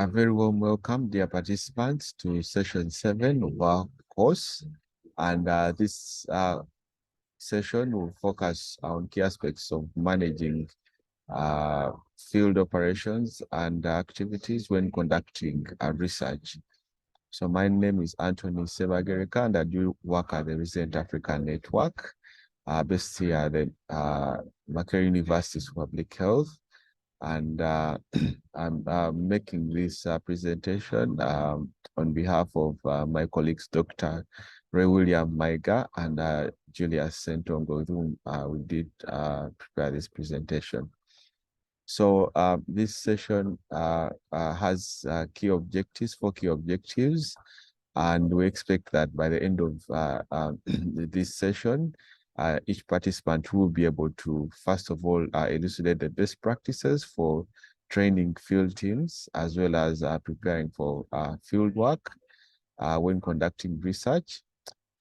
A very warm welcome, dear participants, to session 7 of our course. And this session will focus on key aspects of managing field operations and activities when conducting research. So my name is Anthony Sebagereka, and I do work at the Resilient Africa Network, based here at the Makerere University School of Public Health. And I'm making this presentation on behalf of my colleagues, Dr. Ray William Maiga and Julius Sentongo, with whom we did prepare this presentation. So this session has four key objectives, and we expect that by the end of this session, each participant will be able to, first of all, elucidate the best practices for training field teams, as well as preparing for field work when conducting research.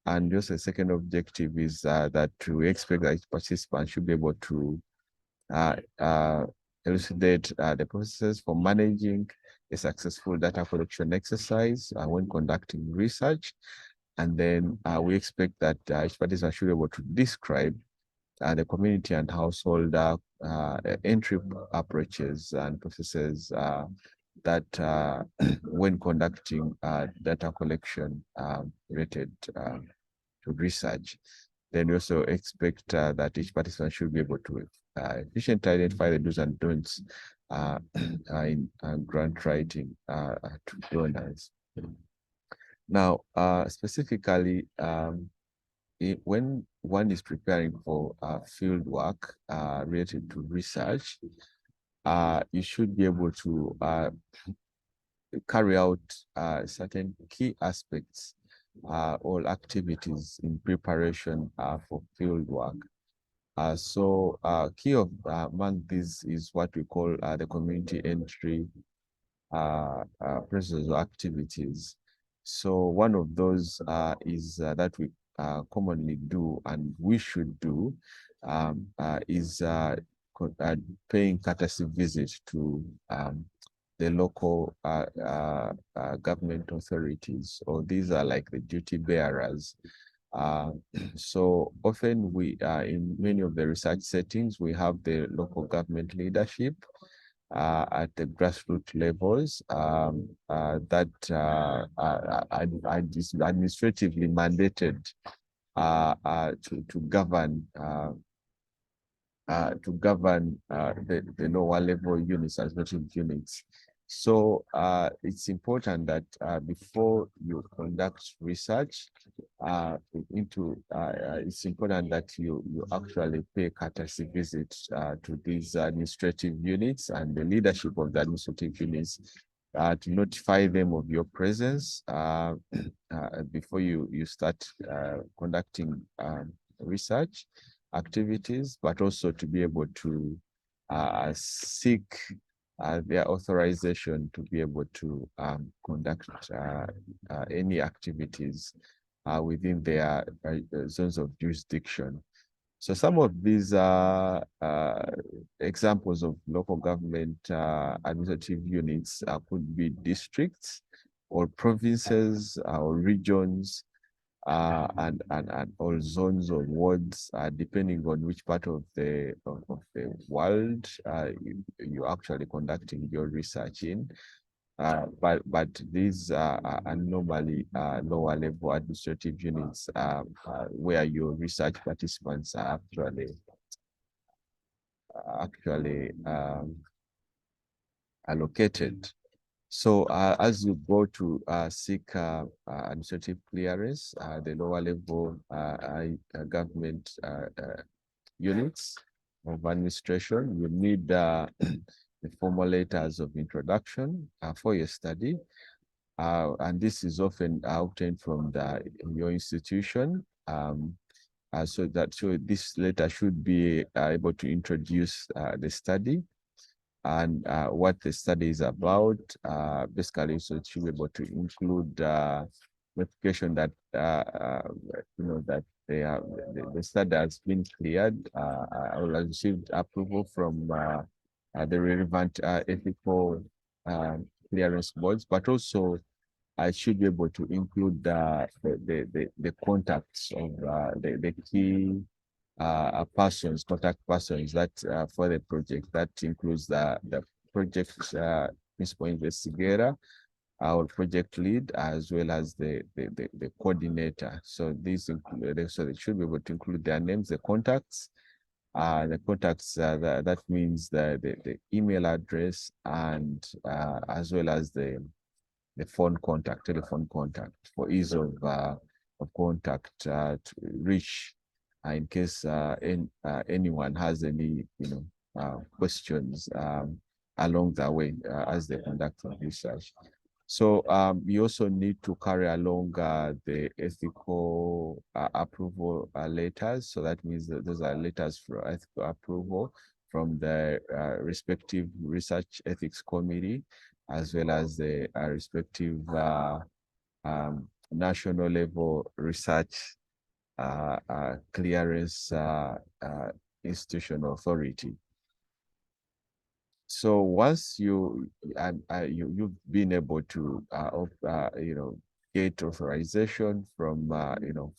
And just the second objective is that we expect that each participant should be able to elucidate the processes for managing a successful data collection exercise when conducting research. And then we expect that each participant should be able to describe the community and household entry approaches and processes that when conducting data collection related to research. Then we also expect that each participant should be able to efficiently identify the do's and don'ts in grant writing to donors. Now, specifically, when one is preparing for field work related to research, you should be able to carry out certain key aspects or activities in preparation for field work. So key among these is what we call the community entry processes or activities. So one of those is that we commonly do and we should do is paying courtesy visit to the local government authorities, or these are like the duty bearers. So often we in many of the research settings, we have the local government leadership at the grassroots levels that are administratively mandated to govern the lower level units, administrative units. So it's important that before you conduct research it's important that you actually pay courtesy visits to these administrative units and the leadership of the administrative units to notify them of your presence before you start conducting research activities, but also to be able to seek their authorization to be able to conduct any activities within their zones of jurisdiction. So some of these examples of local government administrative units could be districts or provinces or regions, and all zones or wards, depending on which part of the world you're actually conducting your research in. But these are normally lower level administrative units where your research participants are actually allocated. So as you go to seek administrative clearance, the lower level government units of administration, you need the formal letters of introduction for your study. And this is often obtained from your institution. So this letter should be able to introduce the study and what the study is about. Basically, so it should be able to include notification that that the study has been cleared or has received approval from the relevant ethical clearance boards, but also I should be able to include the contacts of the key contact persons that for the project. That includes the project principal investigator, our project lead, as well as the coordinator. So these include, so they should be able to include their names, the contacts. That means the email address, and as well as the telephone contact, for ease of contact to reach in case anyone has any questions along the way as they conduct research. So you also need to carry along the ethical approval letters. So that means that those are letters for ethical approval from the respective research ethics committee, as well as the respective national level research clearance institution authority. So once you've been able to get authorization from to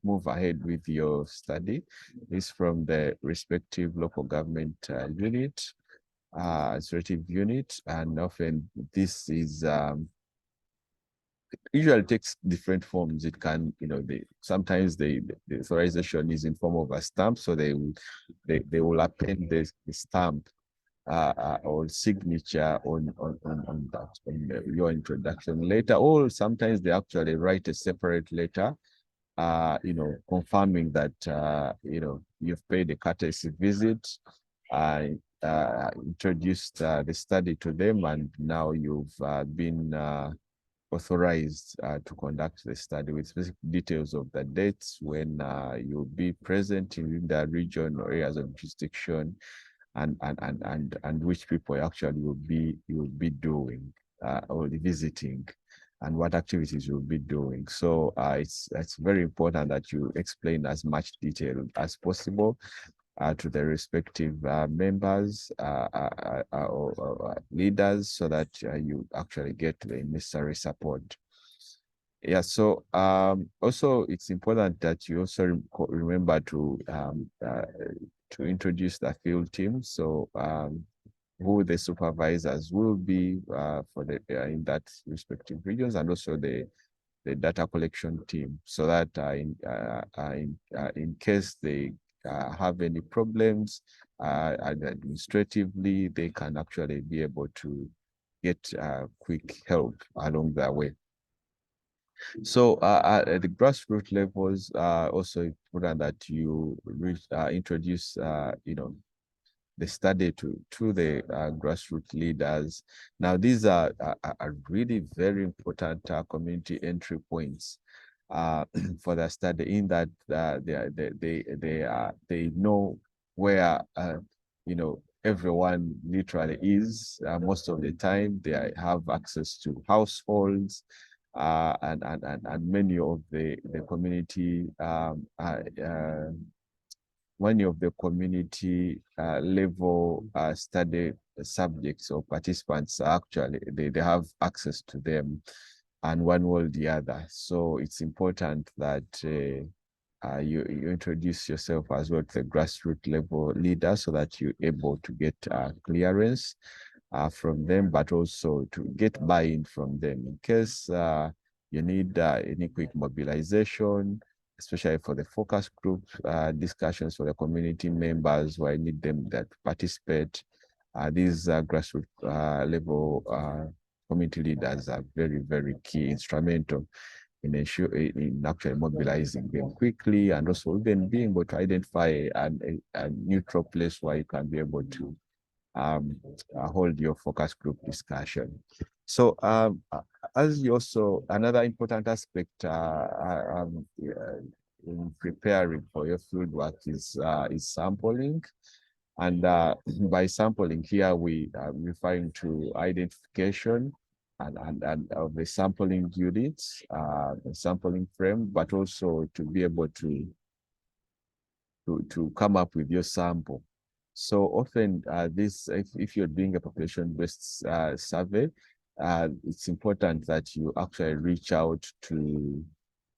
move ahead with your study, is from the respective local government unit, administrative unit, and often this is usually takes different forms. It can, sometimes the authorization is in form of a stamp, so they will append the stamp or signature on that, on your introduction letter, or sometimes they actually write a separate letter, confirming that you've paid a courtesy visit, introduced the study to them, and now you've been authorized to conduct the study, with specific details of the dates when you'll be present in the region or areas of jurisdiction, and which people actually you'll be doing or visiting, and what activities you'll be doing. So it's very important that you explain as much detail as possible to the respective members or leaders, so that you actually get the necessary support. Yeah, so also it's important that you also remember to introduce the field team. So who the supervisors will be for the in that respective regions, and also the data collection team, so that in case they have any problems administratively, they can actually be able to get quick help along their way. So at the grassroots levels, also important that you introduce, the study to the grassroots leaders. Now, these are really very important community entry points for the study, in that they know where everyone literally is most of the time. They have access to households, and many of the community many of the community level study subjects or participants, actually they have access to them, and one way or the other. So it's important that you introduce yourself as well to the grassroots level leader, so that you're able to get clearance from them, but also to get buy-in from them in case you need any quick mobilization, especially for the focus group discussions for the community members, who I need them that participate. These grassroots level community leaders are very, very key, instrumental in actually mobilizing them quickly, and also even being able to identify a neutral place where you can be able to hold your focus group discussion. So as you also, another important aspect in preparing for your field work is sampling. And by sampling here, we are referring to identification and of the sampling units, the sampling frame, but also to be able to come up with your sample. So often if you're doing a population-based survey, it's important that you actually reach out to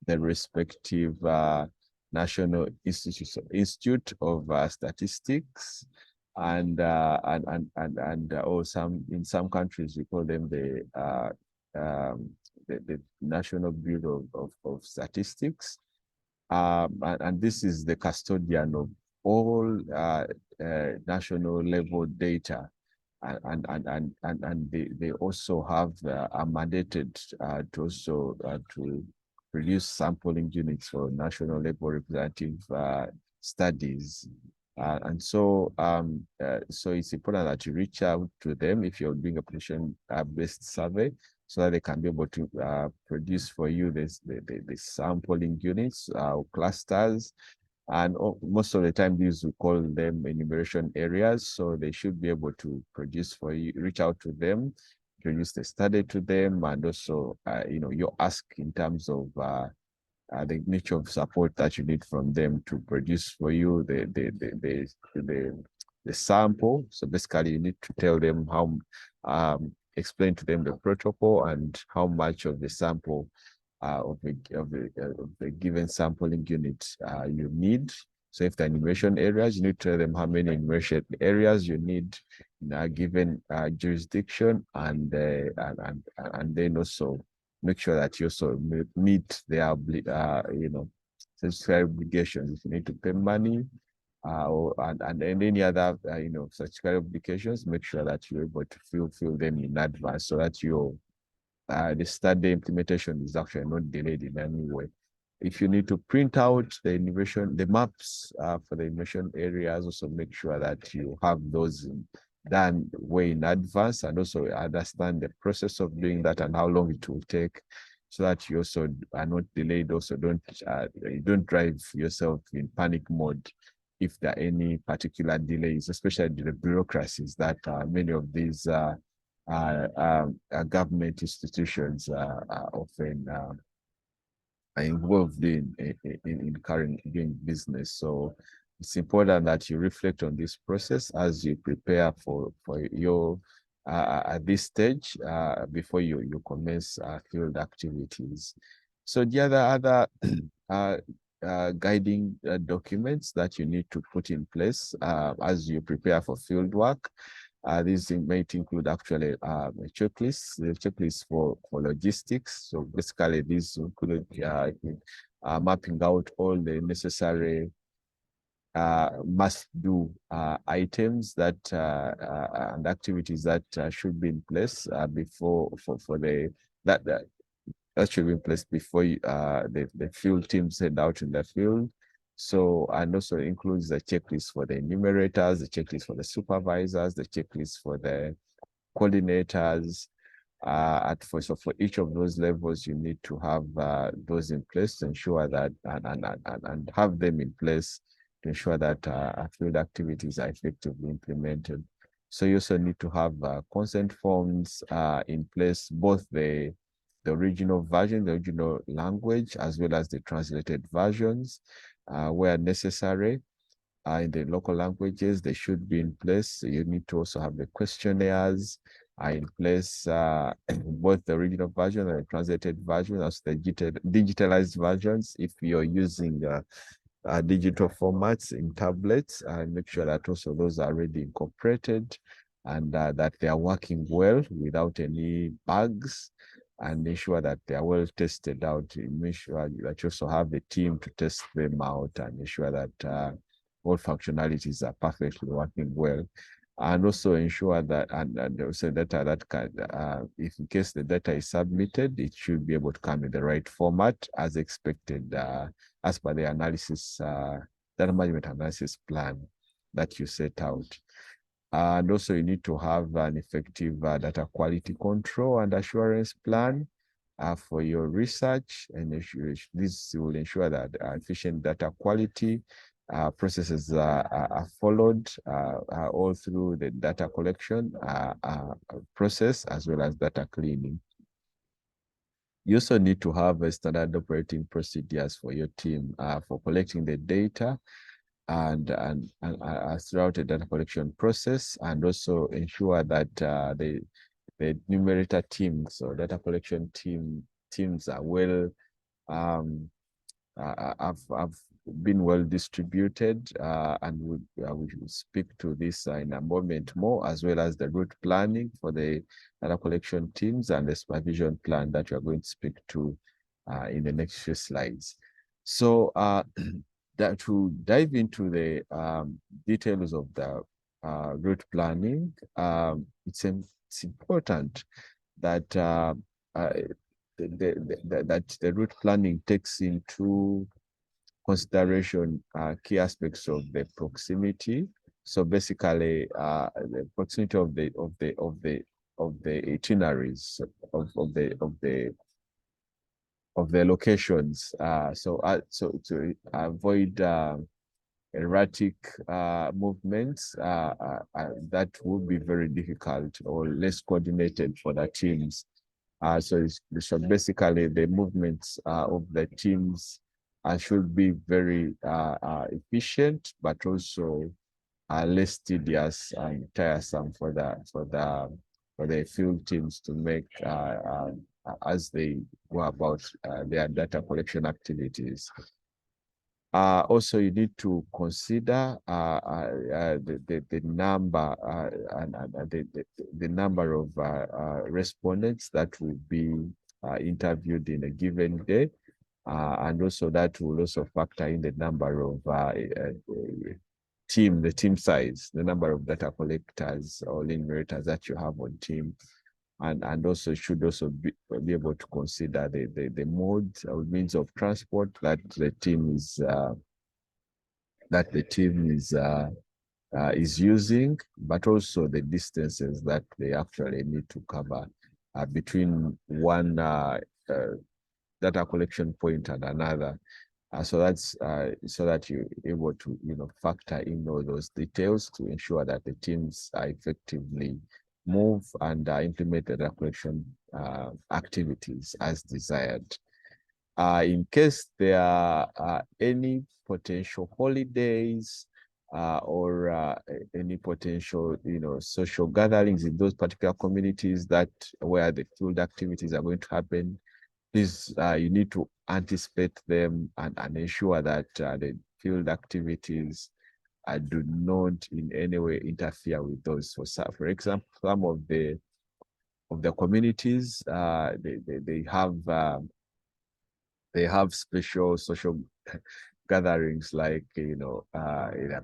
the respective national institute of statistics, or some in some countries we call them the National Bureau of Statistics, and this is the custodian of all national level data, and they also have are mandated to also to produce sampling units for national level representative studies. So it's important that you reach out to them if you're doing a population-based survey, so that they can be able to produce for you the sampling units, clusters, and most of the time, these we call them enumeration areas. So they should be able to produce for you, reach out to them, produce the study to them, and also, you ask in terms of the nature of support that you need from them to produce for you the sample. So basically, you need to tell them how, explain to them the protocol and how much of the sample of the given sampling unit you need. So if the enumeration areas, you need to tell them how many enumeration areas you need in a given jurisdiction, and then also make sure that you also meet their statutory obligations. If you need to pay money, and any other statutory obligations, make sure that you're able to fulfill them in advance, so that the study implementation is actually not delayed in any way. If you need to print out the maps for the innovation areas, also make sure that you have those done way in advance, and also understand the process of doing that and how long it will take, so that you also are not delayed. Also, you don't drive yourself in panic mode if there are any particular delays, especially the bureaucracies that many of these government institutions are often are involved in current doing business. So it's important that you reflect on this process as you prepare for your at this stage before you commence field activities. So the other guiding documents that you need to put in place as you prepare for field work. These might include actually a checklist, the checklist for logistics. So basically, these include mapping out all the necessary must-do items that and activities that should be in place before for the that should be in place before the field teams head out in the field. So, and also includes the checklist for the enumerators, the checklist for the supervisors, the checklist for the coordinators. So for each of those levels, you need to have those in place to ensure that, and have them in place to ensure that field activities are effectively implemented. So you also need to have consent forms in place, both the original version, the original language, as well as the translated versions, where necessary. In the local languages, they should be in place. You need to also have the questionnaires in place, both the original version and the translated version, as the digitalized versions. If you're using digital formats in tablets, and make sure that also those are already incorporated, and that they are working well without any bugs, and ensure that they are well tested out. Make sure that you also have a team to test them out, and ensure that all functionalities are perfectly working well. And also ensure that, and also data that can, if in case the data is submitted, it should be able to come in the right format as expected, as per the analysis, data management analysis plan that you set out. And also you need to have an effective data quality control and assurance plan for your research, and this will ensure that efficient data quality processes are followed all through the data collection process, as well as data cleaning. You also need to have a standard operating procedures for your team for collecting the data and throughout the data collection process, and also ensure that the numerator teams or data collection teams are well have been well distributed, and we will speak to this in a moment more, as well as the route planning for the data collection teams and the supervision plan that we are going to speak to in the next few slides. So that to dive into the details of the route planning, it's important that that the route planning takes into consideration key aspects of the proximity. So basically, the proximity of the itineraries of the locations. So to avoid erratic movements that would be very difficult or less coordinated for the teams. So basically, the movements of the teams should be very efficient, but also less tedious and tiresome for the field teams to make as they go about their data collection activities. Also, you need to consider the number and the number of respondents that will be interviewed in a given day, and also that will also factor in the number of the team size, the number of data collectors or enumerators that you have on team. And also should also be able to consider the modes or means of transport that the team is using, but also the distances that they actually need to cover between one data collection point and another. So that's so that you're able to factor in all those details to ensure that the teams are effectively move and implement the data collection activities as desired. In case there are any potential holidays or any potential social gatherings in those particular communities where the field activities are going to happen, please you need to anticipate them and ensure that the field activities do not in any way interfere with those. For example, some of the communities they have special social gatherings like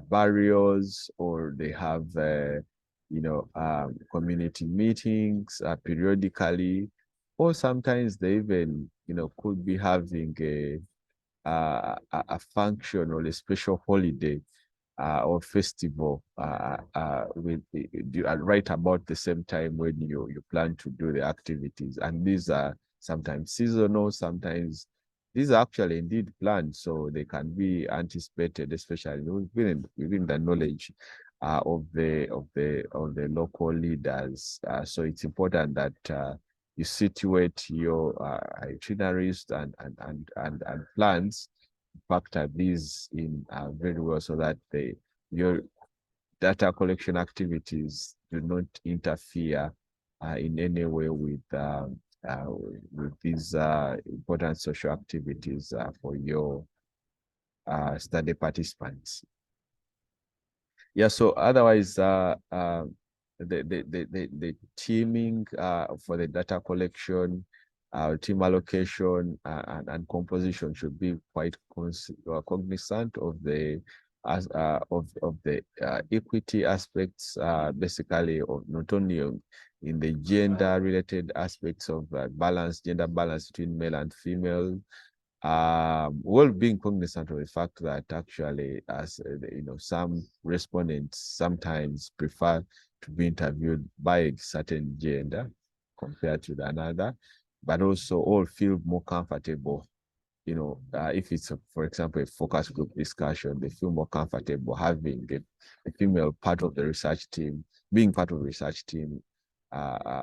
barrios, or they have community meetings periodically, or sometimes they even could be having a function or a special holiday or festival right about the same time when you plan to do the activities. And these are sometimes seasonal, sometimes these are actually indeed planned, so they can be anticipated, especially within the knowledge of the local leaders. So it's important that you situate your itineraries and plans, factor these in very well, so that your data collection activities do not interfere in any way with these important social activities for your study participants. Yeah, so otherwise, the teaming for the data collection, team allocation, and composition should be quite cognizant of the equity aspects, basically, of not only in the gender-related aspects of gender balance between male and female, well, being cognizant of the fact that actually, as some respondents sometimes prefer to be interviewed by a certain gender compared to another, but also all feel more comfortable. If it's, for example, a focus group discussion, they feel more comfortable having a female part of the research team, being part of the research team,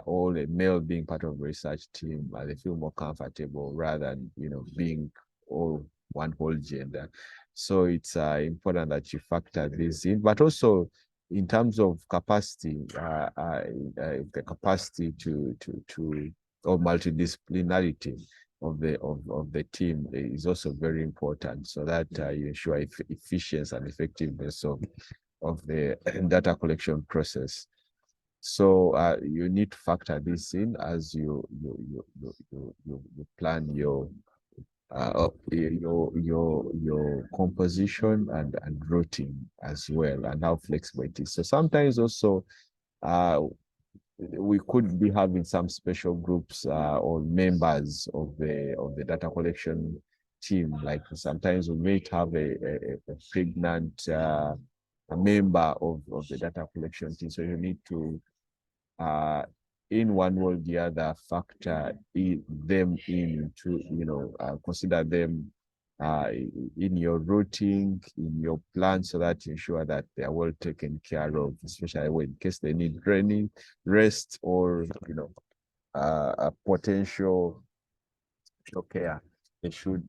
or a male being part of the research team. They feel more comfortable rather than being all one whole gender. So it's important that you factor this in, but also in terms of capacity, the capacity or multidisciplinarity of the team is also very important, so that you ensure efficiency and effectiveness of the data collection process. So you need to factor this in as you plan your composition and routing as well, and how flexible it is. So sometimes also uh, we could be having some special groups or members of the data collection team. Like sometimes we may have a pregnant a member of the data collection team. So you need to uh, in one way or the other, factor them in to, consider them in your routing, in your plan, so that you ensure that they are well taken care of, especially when in case they need training, rest, or, a potential care, they should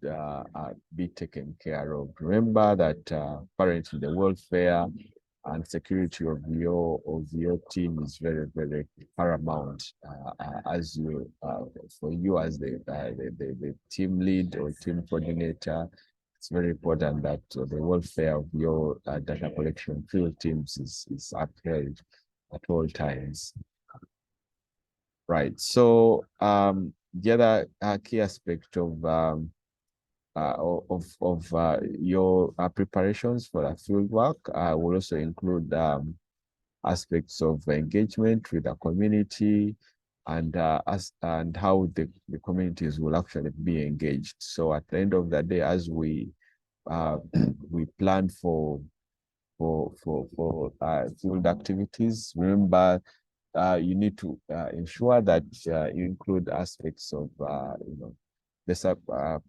be taken care of. Remember that apparently the welfare and security of your team is very, very paramount. As you For you as the team lead or team coordinator, it's very important that the welfare of your data collection field teams is upheld at all times. Right. So the other key aspect of your preparations for the field work will also include aspects of engagement with the community, and how the communities will actually be engaged. So at the end of the day, as we we plan for field activities, remember you need to ensure that you include aspects of best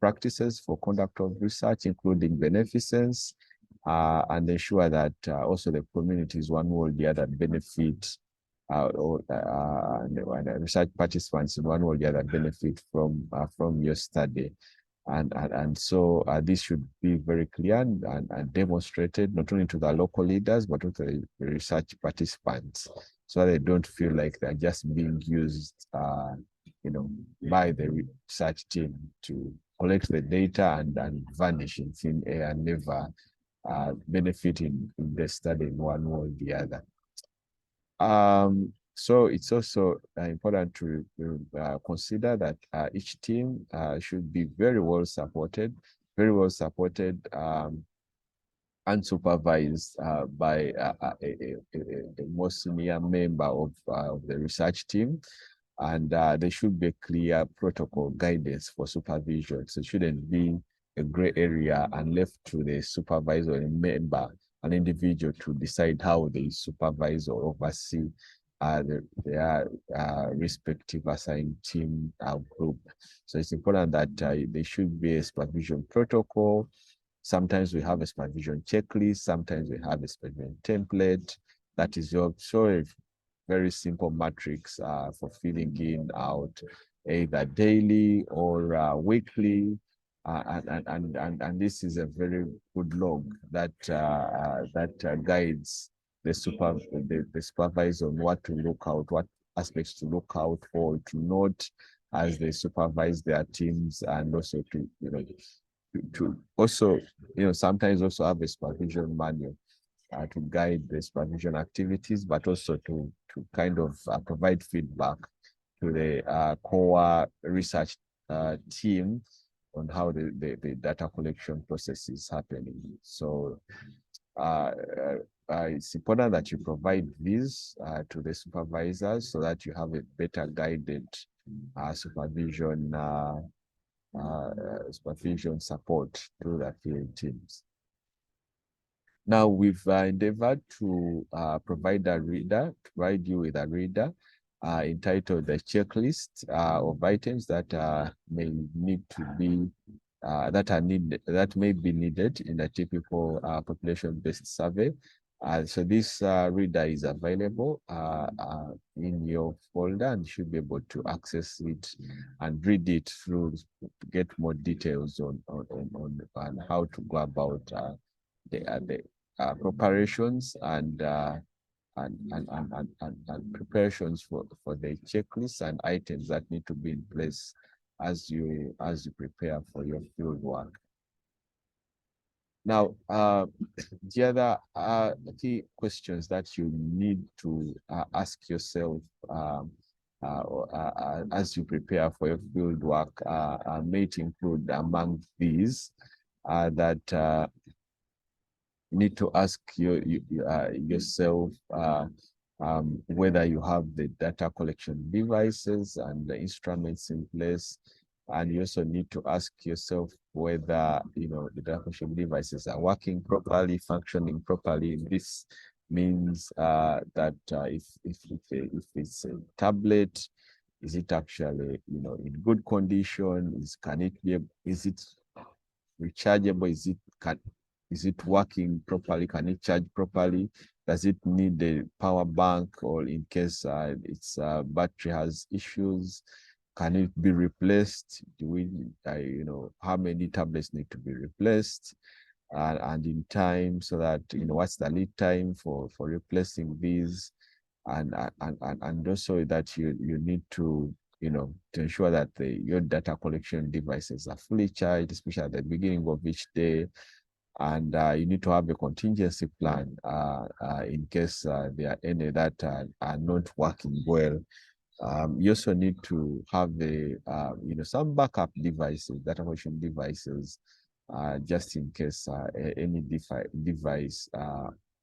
practices for conduct of research, including beneficence, and ensure that also the communities, one way or the other, benefit, and the research participants in one way or the other benefit from your study. And so this should be very clear and demonstrated not only to the local leaders, but also the research participants, so they don't feel like they're just being used, by the research team to collect the data and vanish in thin air and never benefit in the study in one way or the other. So it's also important to consider that each team should be very well supported, and supervised by a more senior member of the research team. And there should be a clear protocol guidance for supervision. So it shouldn't be a gray area and left to the supervisor, a member, an individual, to decide how they supervise or oversee their respective assigned team group. So it's important that there should be a supervision protocol. Sometimes we have a supervision checklist. Sometimes we have a supervision template. That is your very simple matrix for filling in out either daily or weekly. And this is a very good log that guides the supervisor on what to look out, what aspects to look out for, to note as they supervise their teams, and also to also, sometimes also have a supervision manual to guide the supervision activities, but also to kind of provide feedback to the core research team on how the data collection process is happening. So it's important that you provide these to the supervisors, so that you have a better guided supervision support to the field teams. Now, we've endeavored to provide you with a reader entitled The Checklist of Items that may need to be, that may be needed in a typical population-based survey. So this reader is available in your folder, and you should be able to access it and read it through to get more details on how to go about the preparations and and preparations for the checklists and items that need to be in place as you prepare for your field work. Now, the other key questions that you need to ask yourself as you prepare for your field work may include among these that you need to ask yourself whether you have the data collection devices and the instruments in place. And you also need to ask yourself whether the data collection devices are working properly, functioning properly. This means that if it's a tablet, is it actually in good condition? Is it rechargeable? Is it working properly? Can it charge properly? Does it need a power bank, or in case its battery has issues, can it be replaced? Do we, how many tablets need to be replaced, and in time, so that what's the lead time for replacing these, and also that you need to to ensure that your data collection devices are fully charged, especially at the beginning of each day. And you need to have a contingency plan in case there are any that are not working well. You also need to have some backup devices, data collection devices, just in case any device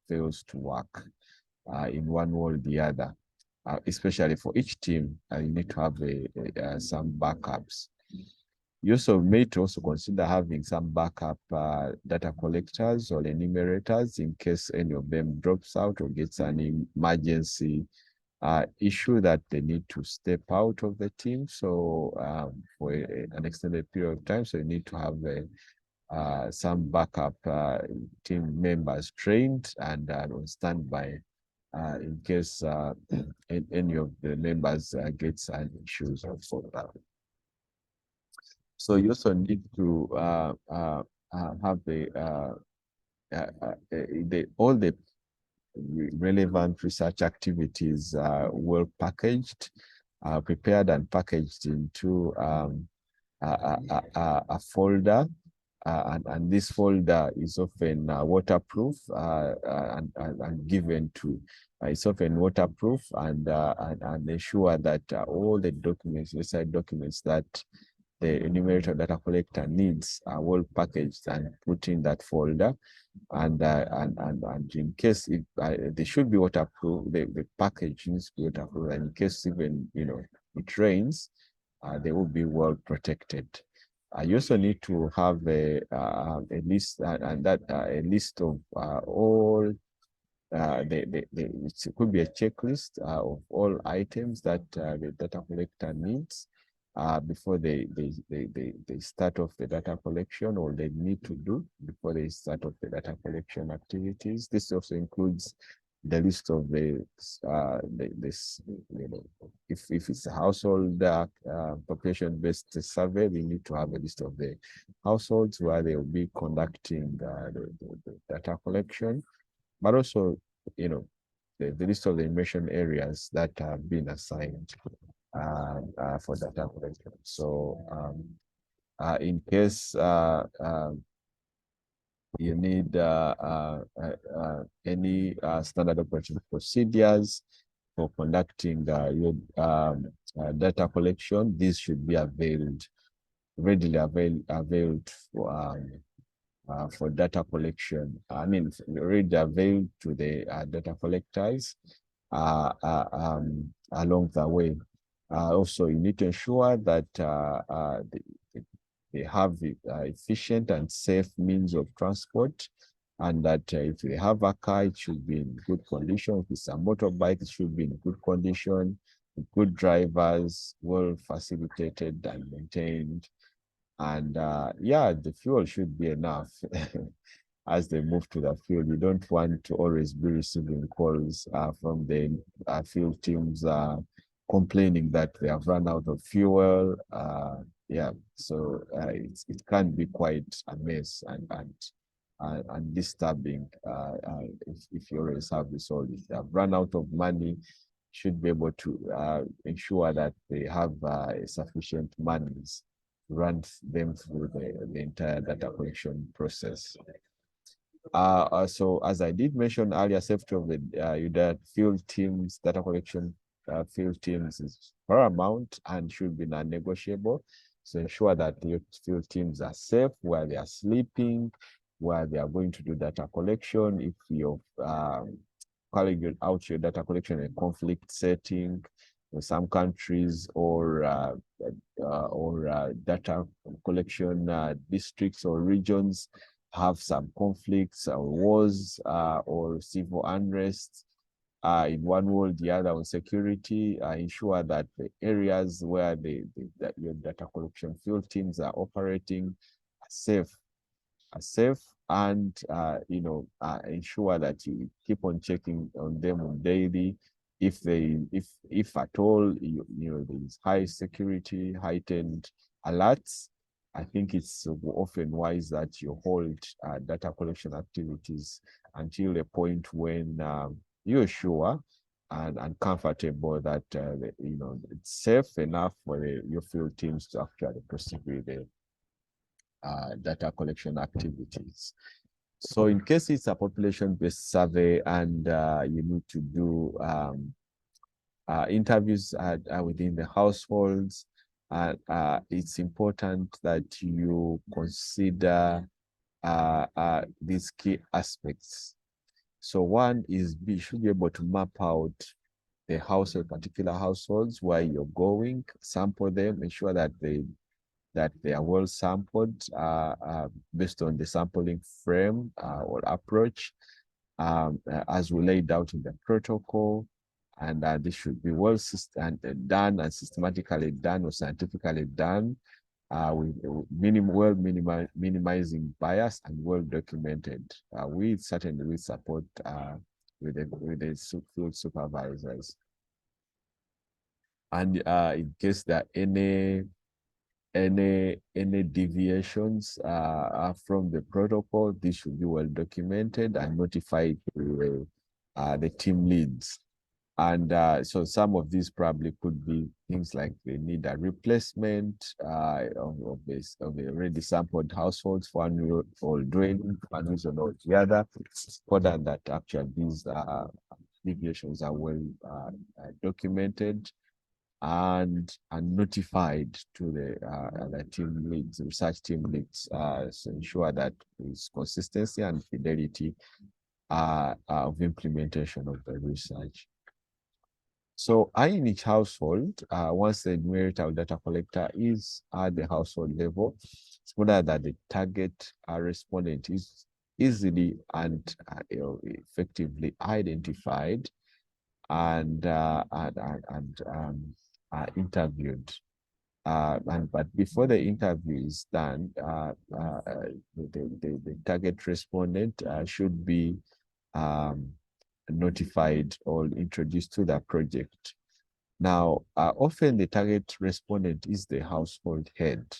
fails to work in one way or the other. Especially for each team, you need to have some backups. You also may also consider having some backup data collectors or enumerators in case any of them drops out or gets an emergency issue that they need to step out of the team. So for an extended period of time, so you need to have some backup team members trained and on standby in case any of the members gets an issues or so that. So you also need to have all the relevant research activities well packaged, prepared and packaged into a folder. And this folder is often waterproof and given to, it's often waterproof and ensure that all the documents, inside documents that the enumerator data collector needs are well packaged and put in that folder. And in case they should be waterproof, the package needs to be waterproof. And in case even it rains, they will be well protected. You also need to have a list a list of all. It could be a checklist of all items that the data collector needs before they start off the data collection, or they need to do before they start off the data collection activities. This also includes the list of if it's a household population-based survey, we need to have a list of the households where they will be conducting the data collection, but also the list of the emission areas that have been assigned for data collection. So in case you need any standard operating procedures for conducting your data collection, these should be readily availed for data collection. I mean, readily availed to the data collectors along the way. Also, you need to ensure that they have efficient and safe means of transport, and that if they have a car, it should be in good condition. If it's a motorbike, it should be in good condition, with good drivers, well facilitated and maintained. And yeah, the fuel should be enough as they move to the field. You don't want to always be receiving calls from the field teams complaining that they have run out of fuel. Yeah, so it can be quite a mess, and and disturbing if you always have this all. If they have run out of money, should be able to ensure that they have sufficient monies to run them through the entire data collection process. So as I did mention earlier, safety of the field teams, data collection field teams is paramount and should be non-negotiable. So ensure that your field teams are safe where they are sleeping, where they are going to do data collection. If you're carrying out your data collection in a conflict setting in some countries, or data collection districts or regions have some conflicts or wars or civil unrest in one world, the other on security, ensure that the areas where that your data collection field teams are operating are safe, and ensure that you keep on checking on them on daily. If at all there's high security, heightened alerts, I think it's often wise that you hold data collection activities until a point when you're sure and comfortable that it's safe enough for your field teams to actually proceed with the data collection activities. So in case it's a population-based survey and you need to do interviews within the households, it's important that you consider these key aspects. So one is you should be able to map out the household, particular households where you're going, sample them, ensure that they are well sampled based on the sampling frame or approach as we laid out in the protocol. And this should be well done and systematically done or scientifically done with minimizing bias and well documented. We certainly will support with the field supervisors. And in case there are any deviations from the protocol, this should be well documented and notified to the team leads. And so some of these probably could be things like they need a replacement of the already sampled households for one or dwelling, one reason or the other. It's important that actually these deviations are well documented and notified to the team leads, research team leads, to ensure that there's consistency and fidelity of implementation of the research. So in each household, once the numerator data collector is at the household level, it's important that the target respondent is easily and effectively identified and interviewed. But before the interview is done, the target respondent should be notified or introduced to the project. Now, often the target respondent is the household head.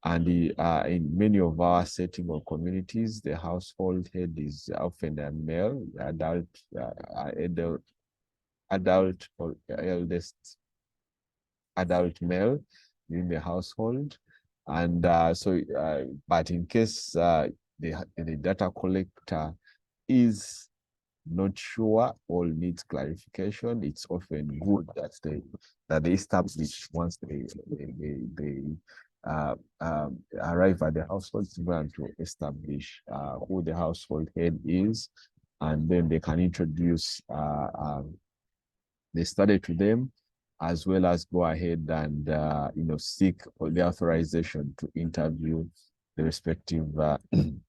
And in many of our setting or communities, the household head is often a male, adult or eldest adult male in the household. And but in case the data collector is not sure or needs clarification, it's often good that they establish once they arrive at the household to establish who the household head is, and then they can introduce the study to them, as well as go ahead and seek the authorization to interview the respective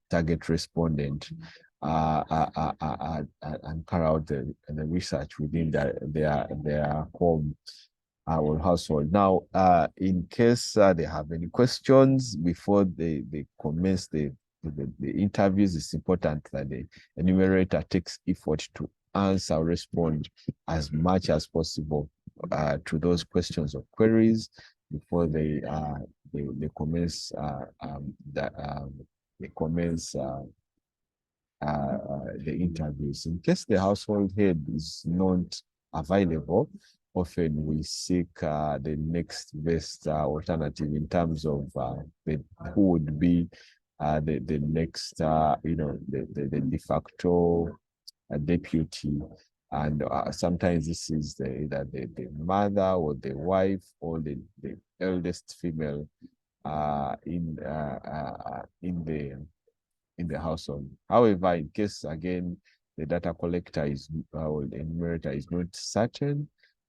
target respondent and carry out the research within their home or household. Now, in case they have any questions before they commence the interviews, it's important that the enumerator takes effort to answer or respond as much as possible to those questions or queries before they commence the interviews. In case the household head is not available, often we seek the next best alternative in terms of who would be the next, the de facto deputy. And sometimes this is either the mother or the wife or the eldest female in the household. However, in case again the data collector is or the enumerator is not certain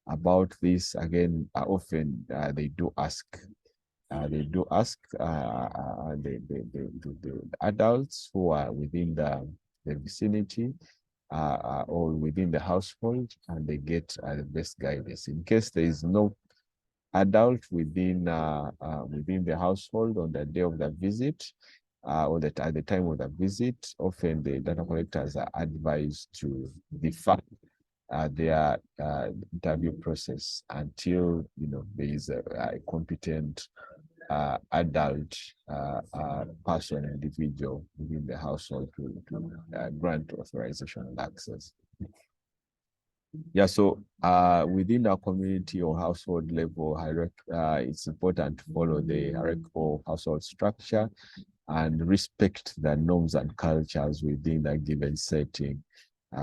about this, again often they do ask. The adults who are within the vicinity or within the household, and they get the best guidance. In case there is no adult within the household on the day of the visit, or that at the time of the visit, often the data collectors are advised to defer their interview process until there is a competent adult person, individual within the household to grant authorization and access. Yeah, so within our community or household level hierarchy, it's important to follow the hierarchical household structure and respect the norms and cultures within a given setting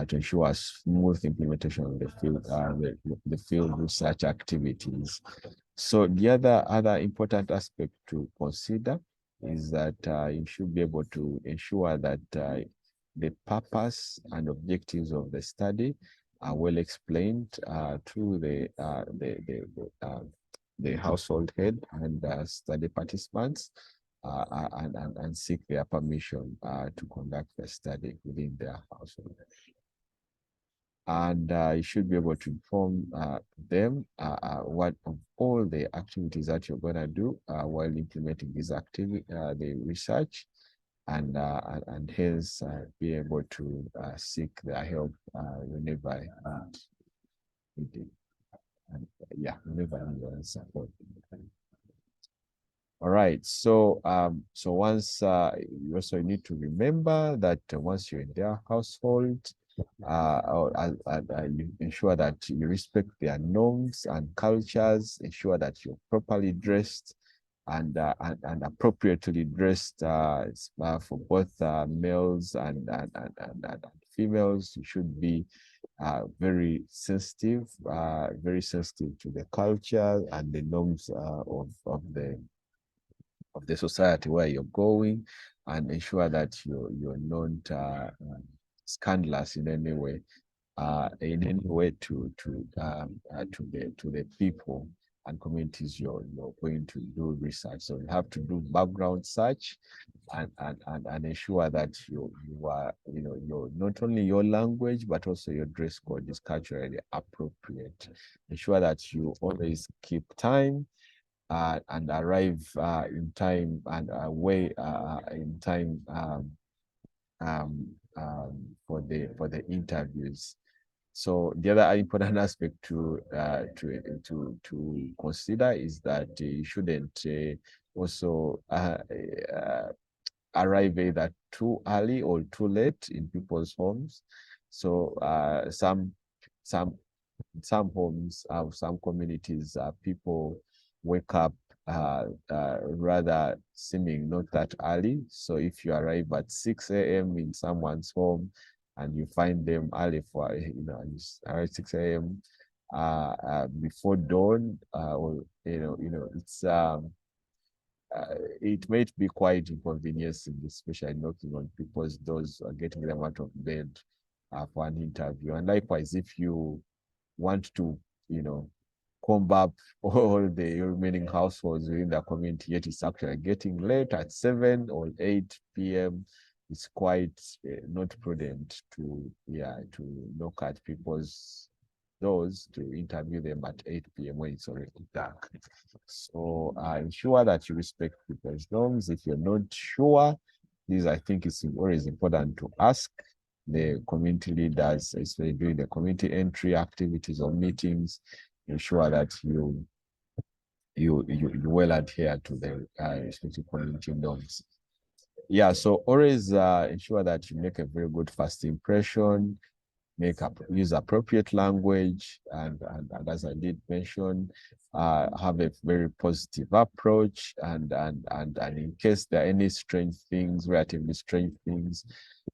to ensure smooth implementation of the field research activities. So the other important aspect to consider is that you should be able to ensure that the purpose and objectives of the study are well explained to the household head and study participants, and seek their permission to conduct the study within their household. And you should be able to inform them what of all the activities that you're going to do while implementing this activity, the research, and hence be able to seek their help whenever needed. And whenever needed support. All right. So once you also need to remember that once you're in their household, you ensure that you respect their norms and cultures. Ensure that you're properly dressed and appropriately dressed for both males and females. You should be very sensitive to the culture and the norms of the society where you're going, and ensure that you're not scandalous in any way to the people and communities you're going to do research. So you have to do background search and ensure that you are your not only your language but also your dress code is culturally appropriate. Ensure that you always keep time and arrive in time and away in time for the interviews. So the other important aspect to consider is that you shouldn't also arrive either too early or too late in people's homes. So some homes, some communities, people wake up rather seeming not that early. So if you arrive at 6 a.m. in someone's home and you find them early for, around 6 a.m. Before dawn, or it's it might be quite inconveniencing, especially knocking on people's doors or getting them out of bed for an interview. And likewise, if you want to, comb up all the remaining households within the community, yet it's actually getting late at 7 or 8 p.m. It's quite not prudent to knock at people's doors to interview them at 8 p.m. when it's already dark. So ensure that you respect people's norms. If you're not sure, I think it's always important to ask the community leaders, especially during the community entry activities or meetings. Ensure that you well adhere to the respective community norms. Yeah, so always ensure that you make a very good first impression, use appropriate language, and as I did mention, have a very positive approach, and in case there are any strange things, relatively strange things,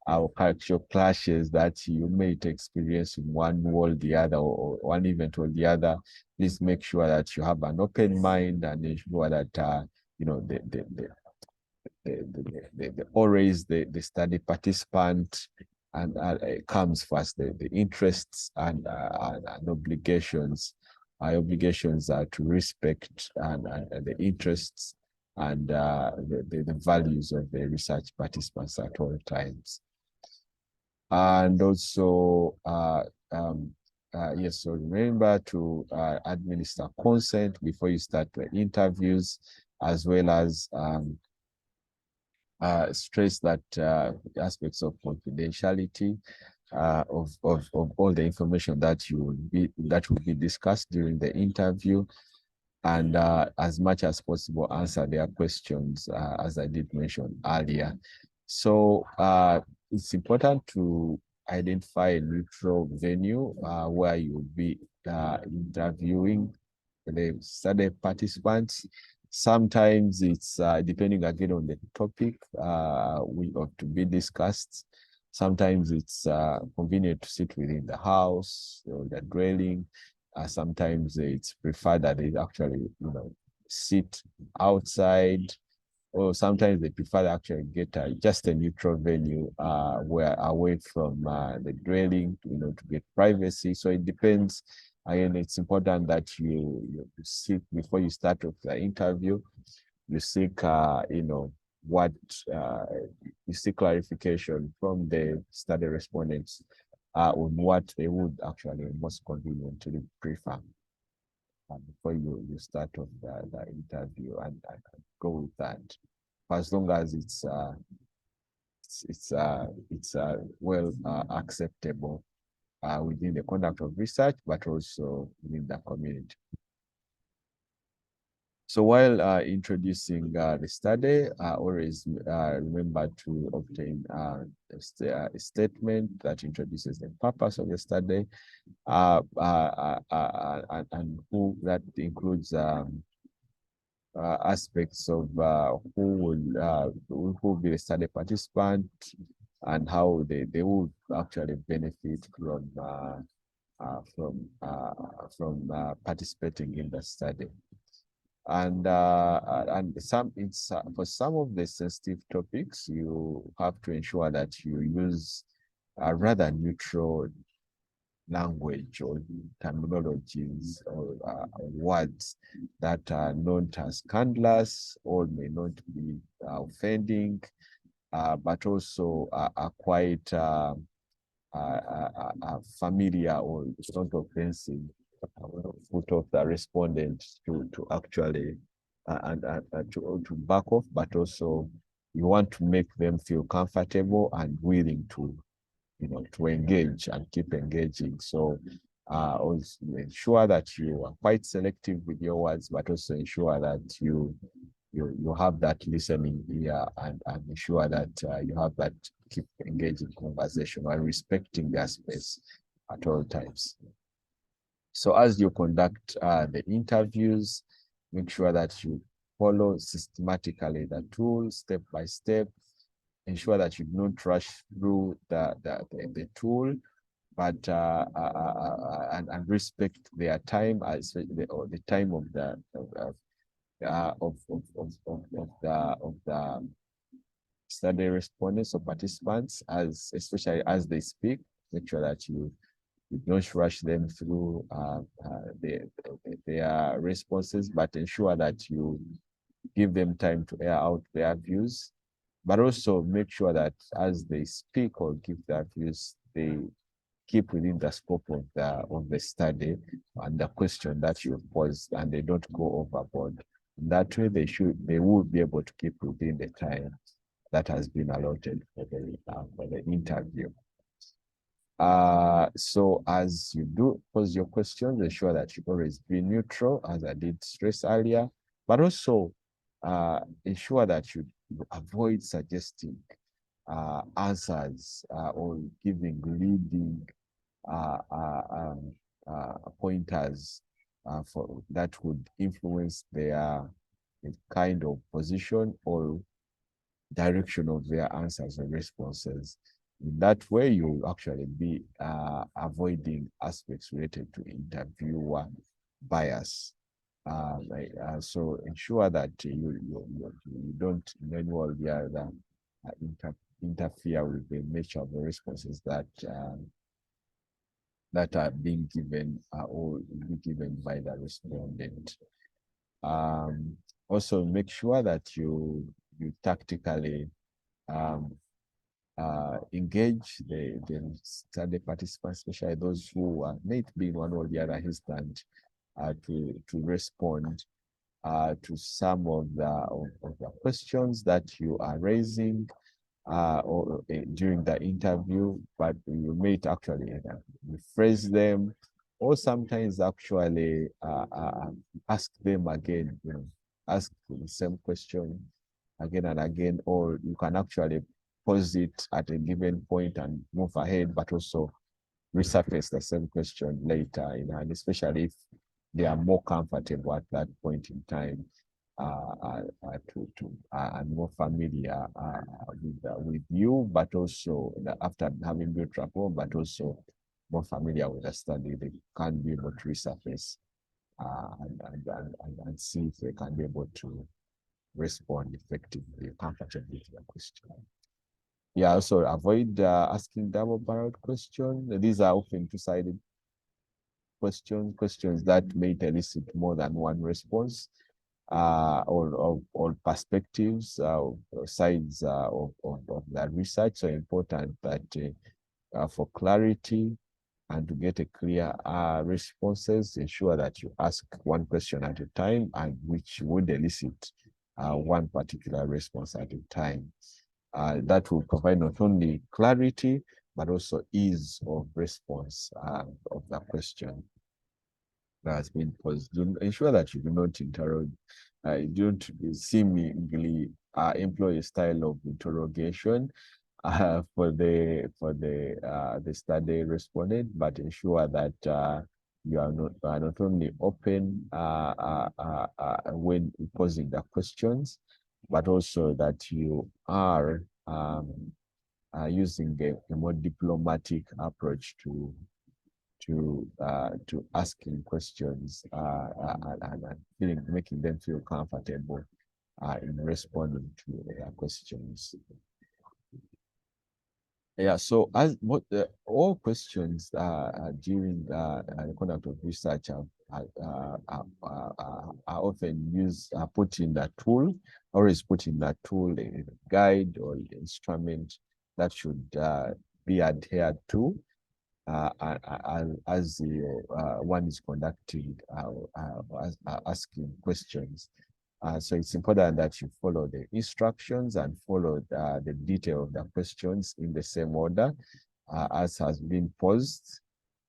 or cultural clashes that you may experience in one or the other, or one event or the other, please make sure that you have an open mind and ensure that you know always the study participant and comes first. The interests and obligations. Our obligations are to respect and the interests and the values of the research participants at all times. And also, yes, so remember to administer consent before you start the interviews, as well as stress that aspects of confidentiality of all the information that will be discussed during the interview, and as much as possible answer their questions as I did mention earlier. So it's important to identify a neutral venue where you'll be interviewing the study participants. Sometimes it's depending again on the topic we ought to be discussed. Sometimes it's convenient to sit within the house or the dwelling. Sometimes it's preferred that they actually, sit outside, or sometimes they prefer to actually get just a neutral venue where away from the dwelling, to get privacy. So it depends. Again, it's important that you seek before you start off the interview. You seek, what you seek clarification from the study respondents on what they would actually most conveniently prefer before you start off the interview and go with that. For as long as it's well acceptable within the conduct of research, but also within the community. So while introducing the study, always remember to obtain a statement that introduces the purpose of the study, and who that includes aspects of who will be the study participant and how they would actually benefit from participating in the study. And for some of the sensitive topics, you have to ensure that you use a rather neutral language or terminologies or words that are not as scandalous or may not be offending, but also are quite familiar or it's not offensive foot of the respondent to actually to back off, but also you want to make them feel comfortable and willing to to engage and keep engaging. So also ensure that you are quite selective with your words, but also ensure that you have that listening ear and ensure that you have that keep engaging conversation while respecting their space at all times. So as you conduct the interviews, make sure that you follow systematically the tool step by step. Ensure that you don't rush through the tool, but and respect their time as the time of the study respondents or participants, as especially as they speak. Make sure that you don't rush them through their responses, but ensure that you give them time to air out their views, but also make sure that as they speak or give their views, they keep within the scope of the study and the question that you posed, and they don't go overboard. That way, they will be able to keep within the time that has been allotted for the interview. So as you do pose your questions, ensure that you always be neutral, as I did stress earlier, but also ensure that you avoid suggesting answers or giving leading uh, uh, um, pointers for that would influence their kind of position or direction of their answers and responses. In that way, you'll actually be avoiding aspects related to interviewer bias. So ensure that you don't in any way or the other interfere with the nature of the responses that are being given or be given by the respondent. Um, Also, make sure that you tactically um, engage the study participants, especially those who may be in one or the other instant, to respond to some of the questions that you are raising or during the interview, but you may actually rephrase them, or sometimes actually ask them again, ask the same question again and again, or you can actually pause it at a given point and move ahead, but also resurface the same question later, and especially if they are more comfortable at that point in time and more familiar with you, but also after having built rapport, but also more familiar with the study, they can be able to resurface and see if they can be able to respond effectively, comfortably to the question. Yeah, also avoid asking double-barreled questions. These are often two-sided questions that may elicit more than one response or perspectives or sides of the research. So important that for clarity and to get a clear responses, ensure that you ask one question at a time and which would elicit one particular response at a time. That will provide not only clarity, but also ease of response of the question that has been posed. Ensure that you do not interrupt, don't seemingly employ a style of interrogation for the study respondent, but ensure that you are not only open when posing the questions, but also that you are using a more diplomatic approach to asking questions and making them feel comfortable in responding to their questions. Yeah, so as what all questions during the conduct of research are often used, put in the tool, always put in the tool, a guide or instrument that should be adhered to as one is conducting asking questions. So it's important that you follow the instructions and follow the detail of the questions in the same order as has been posed,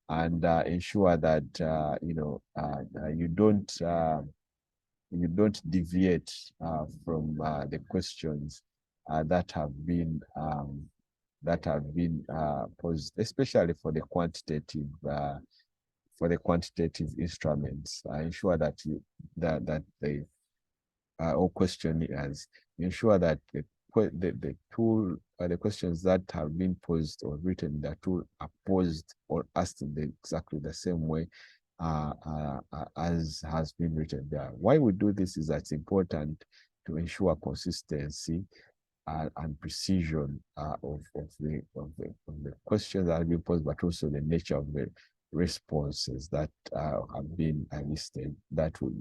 and ensure that you don't deviate from the questions that have been posed, especially for the quantitative instruments. Ensure that the or questionnaires, ensure that the tool, the questions that have been posed or written in the tool are posed or asked in exactly the same way as has been written there. Why we do this is that it's important to ensure consistency and precision of the questions that have been posed, but also the nature of the responses that have been enlisted, that will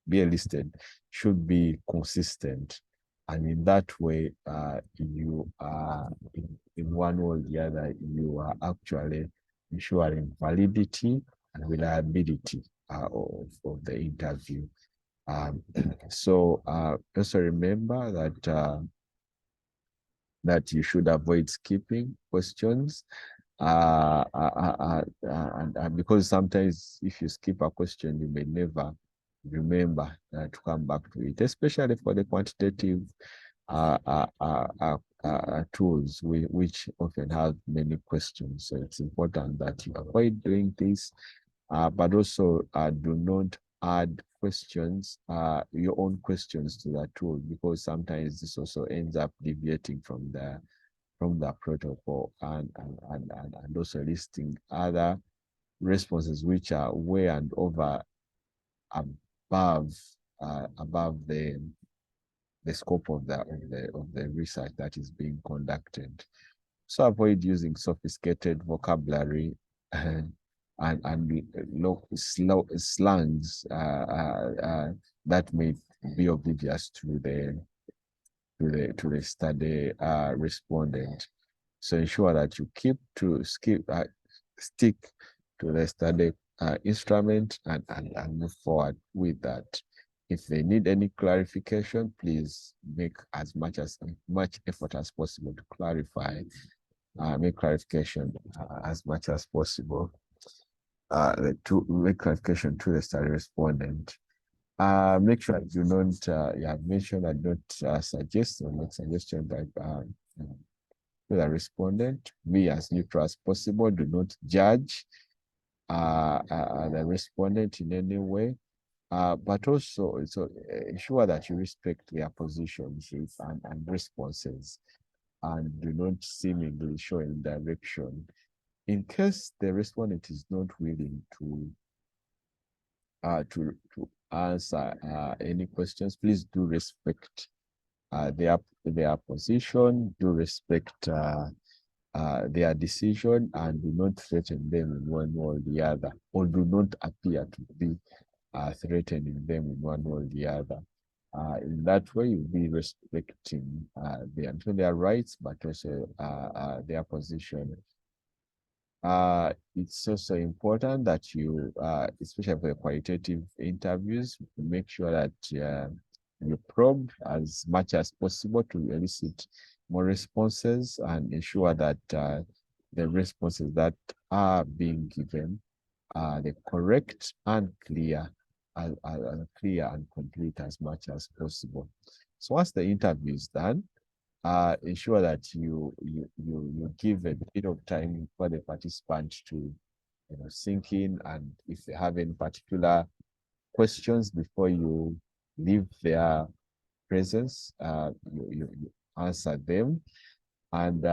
be enlisted, should be consistent. And in that way, you are, in one way or the other, you are actually ensuring validity and reliability of the interview. So also remember that you should avoid skipping questions. And because sometimes if you skip a question, you may never remember to come back to it, especially for the quantitative tools which often have many questions. So it's important that you avoid doing this, but also do not add questions, your own questions to that tool, because sometimes this also ends up deviating from the protocol and also listing other responses which are way and over above above the scope of the research that is being conducted. So avoid using sophisticated vocabulary and slangs that may be obvious to the study respondent. So ensure that you stick to the study instrument and move forward with that. If they need any clarification, please make much effort as possible to clarify, make clarification as much as possible, to make clarification to the study respondent. Make sure you don't, you have mentioned and don't suggest or make suggestion that to the respondent. Be as neutral as possible. Do not judge the respondent in any way. But also ensure that you respect their positions and responses and do not seemingly show in direction. In case the respondent is not willing to answer any questions, please do respect their position, do respect their decision, and do not threaten them in one way or the other, or do not appear to be threatening them in one way or the other. In that way, you'll be respecting their rights, but also their position. It's also important that you, especially for the qualitative interviews, make sure that you probe as much as possible to elicit more responses and ensure that the responses that are being given are the correct and clear, clear and complete as much as possible. So once the interview is done, ensure that you give a bit of time for the participant to sink in, and if they have any particular questions before you leave their presence, you answer them. And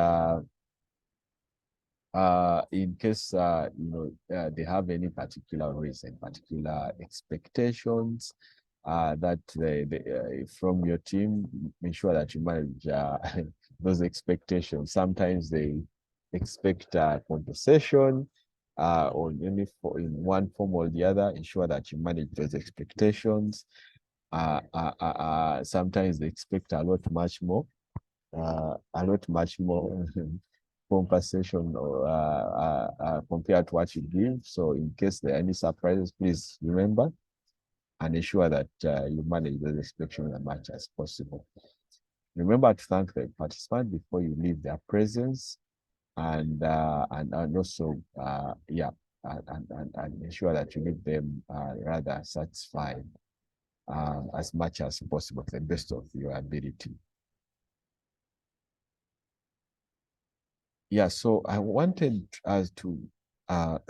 in case they have any particular reason, particular expectations that from your team, make sure that you manage those expectations. Sometimes they expect compensation in one form or the other. Ensure that you manage those expectations. Sometimes they expect a lot much more compensation or compared to what you give. So in case there are any surprises, please remember and ensure that you manage those expectations as much as possible. Remember to thank the participant before you leave their presence, and also and ensure that you leave them rather satisfied as much as possible to the best of your ability. Yeah, so I wanted us to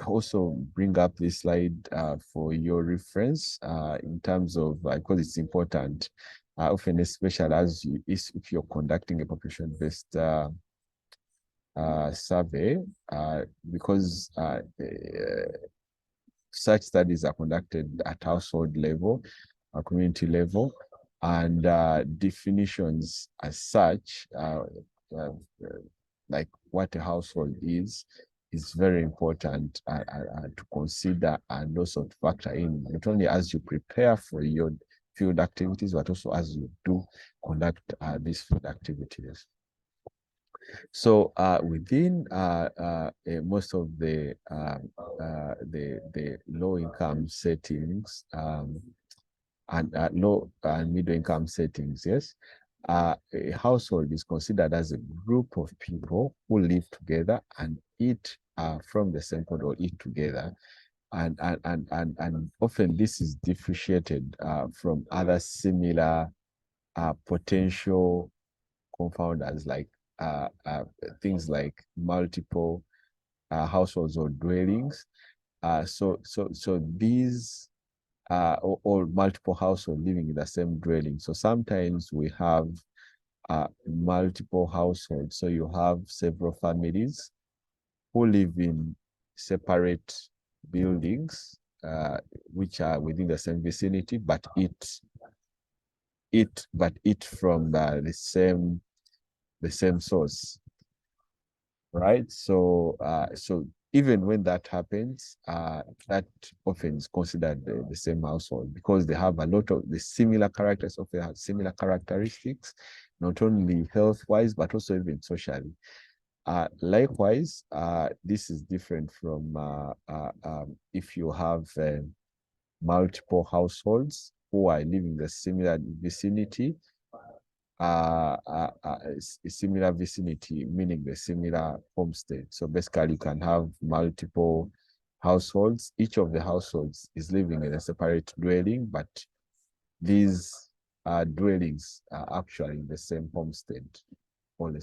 also bring up this slide for your reference in terms of, because it's important, often especially if you're conducting a population-based survey, because such studies are conducted at household level, community level, and definitions as such, like what a household is very important to consider and also to factor in, not only as you prepare for your field activities, but also as you do conduct these field activities. So within most of the low income settings and low and middle income settings, yes, a household is considered as a group of people who live together and eat from the same pot or eat together. And often this is differentiated from other similar potential confounders like things like multiple households or dwellings. So these or multiple households living in the same dwelling. So sometimes we have multiple households. So you have several families who live in separate buildings, which are within the same vicinity, but eat from the same source, right? So even when that happens, that often is considered the same household because they have a lot of the similar characters, of they have similar characteristics, not only health-wise, but also even socially. Likewise, this is different from if you have multiple households who are living in the similar vicinity, similar vicinity, meaning the similar homestead. So basically, you can have multiple households. Each of the households is living in a separate dwelling, but these dwellings are actually in the same homestead or the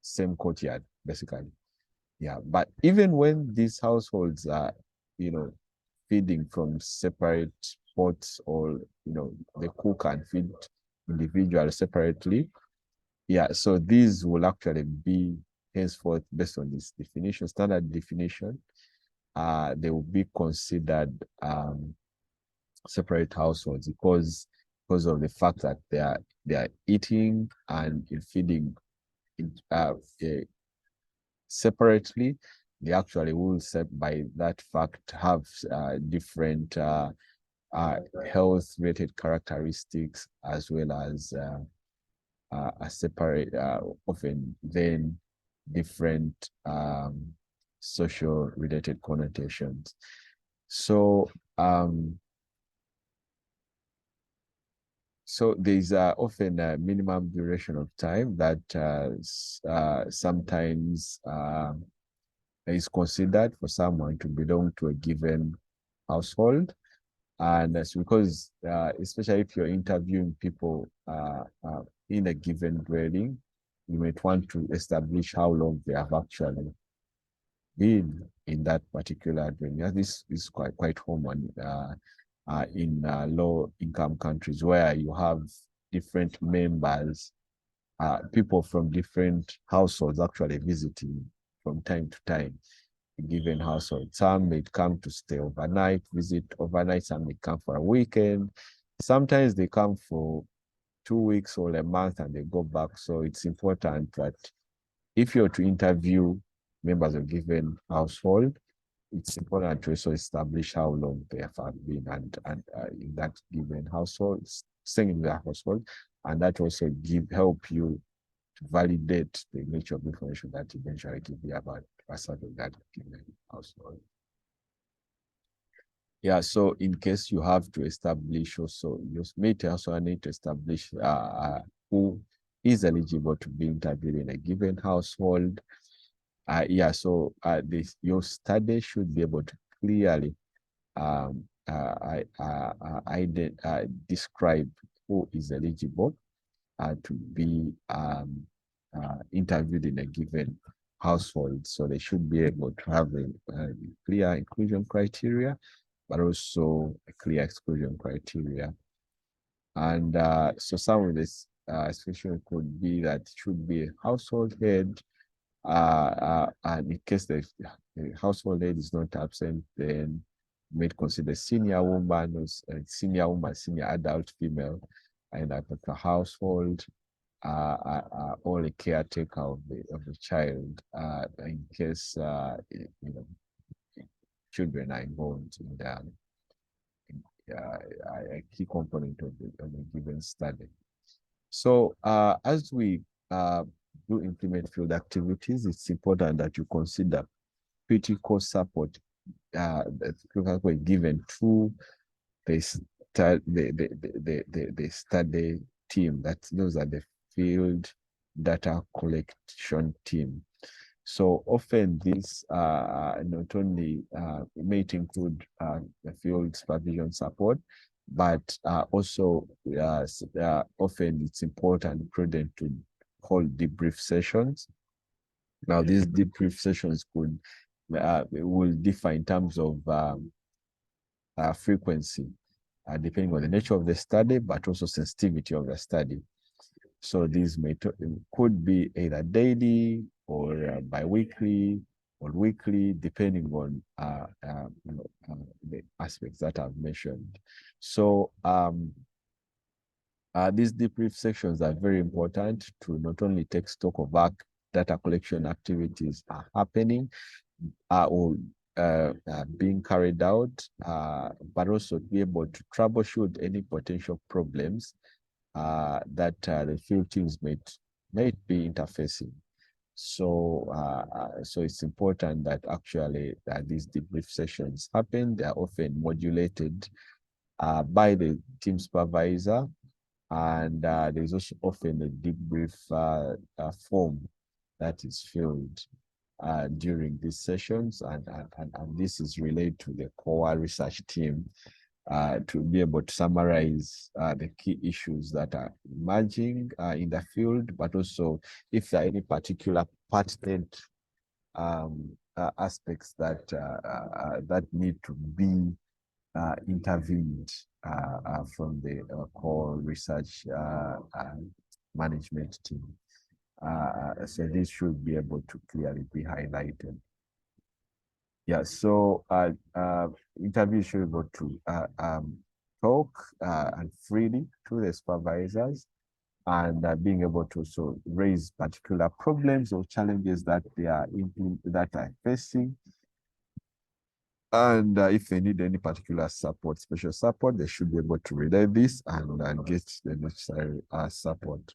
same courtyard, basically. Yeah, but even when these households are, feeding from separate pots, or they cook and feed individually separately. Yeah, so these will actually be henceforth based on this definition, standard definition. They will be considered separate households because of the fact that they are eating and feeding uh, separately. They actually will set by that fact have different health related characteristics, as well as a separate, often then different social related connotations. So there's often a minimum duration of time that sometimes is considered for someone to belong to a given household. And that's because, especially if you're interviewing people in a given dwelling, you might want to establish how long they have actually been in that particular dwelling. Yeah, this is quite common in low-income countries where you have different members, people from different households actually visiting from time to time a given household. Some may come to stay overnight, visit overnight, some may come for a weekend. Sometimes they come for 2 weeks or a month and they go back. So it's important that if you're to interview members of a given household, it's important to also establish how long they have been and in that given household, staying in their household, and that also help you to validate the nature of information that eventually give you about a person of that given household. Yeah, so in case you have to establish also, you may also need to establish who is eligible to be interviewed in a given household. Yeah, so your study should be able to clearly describe who is eligible to be interviewed in a given household. So they should be able to have a clear inclusion criteria, but also a clear exclusion criteria. And so some of this exclusion could be that it should be a household head, and in case the household head is not absent, then you may consider senior woman, or senior adult female in that particular household, or a caretaker of the child, in case children are involved in a key component of the given study. So as we do implement field activities, it's important that you consider critical support given to the study team. Those are the field data collection team. So often this not only may include the field supervision support, but also often it's important and prudent to hold debrief sessions. Now, these debrief sessions will differ in terms of frequency, depending on the nature of the study, but also sensitivity of the study. So these could be either daily or bi-weekly or weekly, depending on the aspects that I've mentioned. So these debrief sections are very important to not only take stock of data collection activities are happening or being carried out, but also be able to troubleshoot any potential problems that the field teams might be interfacing. So, so it's important that actually these debrief sessions happen. They are often modulated by the team supervisor, and there's also often a debrief form that is filled during these sessions, and this is relayed to the core research team to be able to summarize the key issues that are emerging in the field, but also if there are any particular pertinent aspects that need to be intervened from the core research management team. So this should be able to clearly be highlighted. Yeah, so interviews should be able to talk and freely to the supervisors, and being able to also raise particular problems or challenges that that are facing. And if they need any particular support, special support, they should be able to relay this and get the necessary support.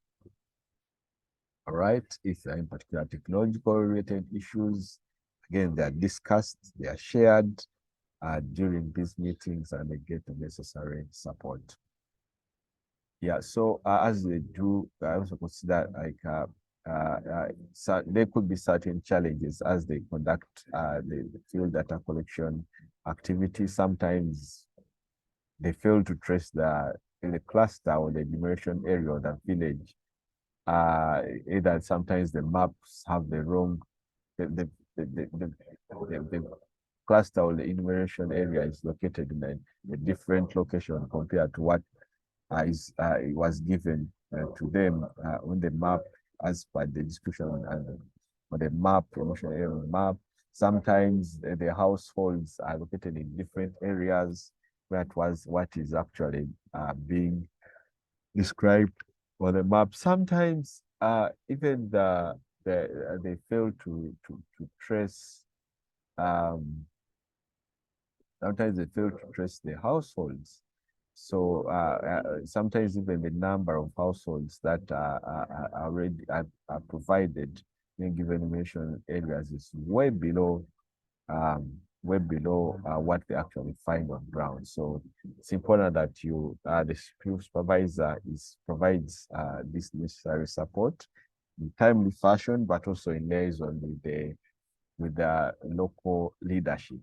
All right. If there are in particular technological related issues, again, they are discussed, they are shared during these meetings, and they get the necessary support. Yeah. So as they do, I also consider like so there could be certain challenges as they conduct the field data collection activities. Sometimes they fail to trace in the cluster or the enumeration area of the village. Either sometimes the maps have the wrong, the cluster or the enumeration area is located in a different location compared to what it was given to them on the map as per the description on the map, promotional area map. Sometimes the households are located in different areas where it was what is actually being described on the map. Sometimes even they fail to trace sometimes they fail to trace the households. So sometimes even the number of households that are already provided in given mention areas is way below what they actually find on ground. So it's important that the field supervisor provides this necessary support in timely fashion, but also in liaison with the local leadership,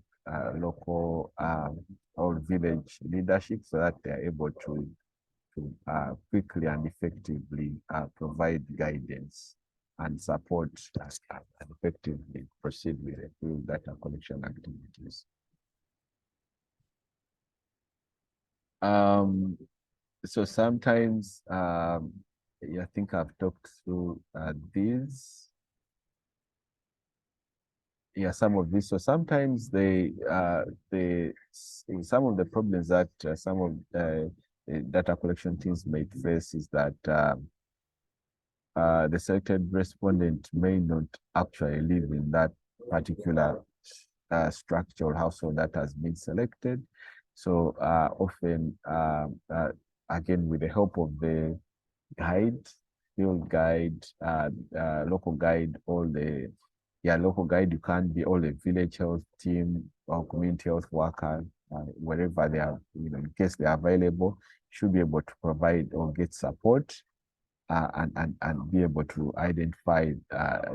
local or village leadership, so that they are able to quickly and effectively provide guidance and support and effectively proceed with the field data collection activities. So sometimes, I think I've talked through these. Yeah, some of this. So sometimes some of the problems that some of the data collection teams may face is that the selected respondent may not actually live in that particular structure or household that has been selected. So often, again, with the help of the guide, field guide, local guide, local guide, you can be all the village health team or community health worker, wherever they are, in case they are available, should be able to provide or get support and be able to identify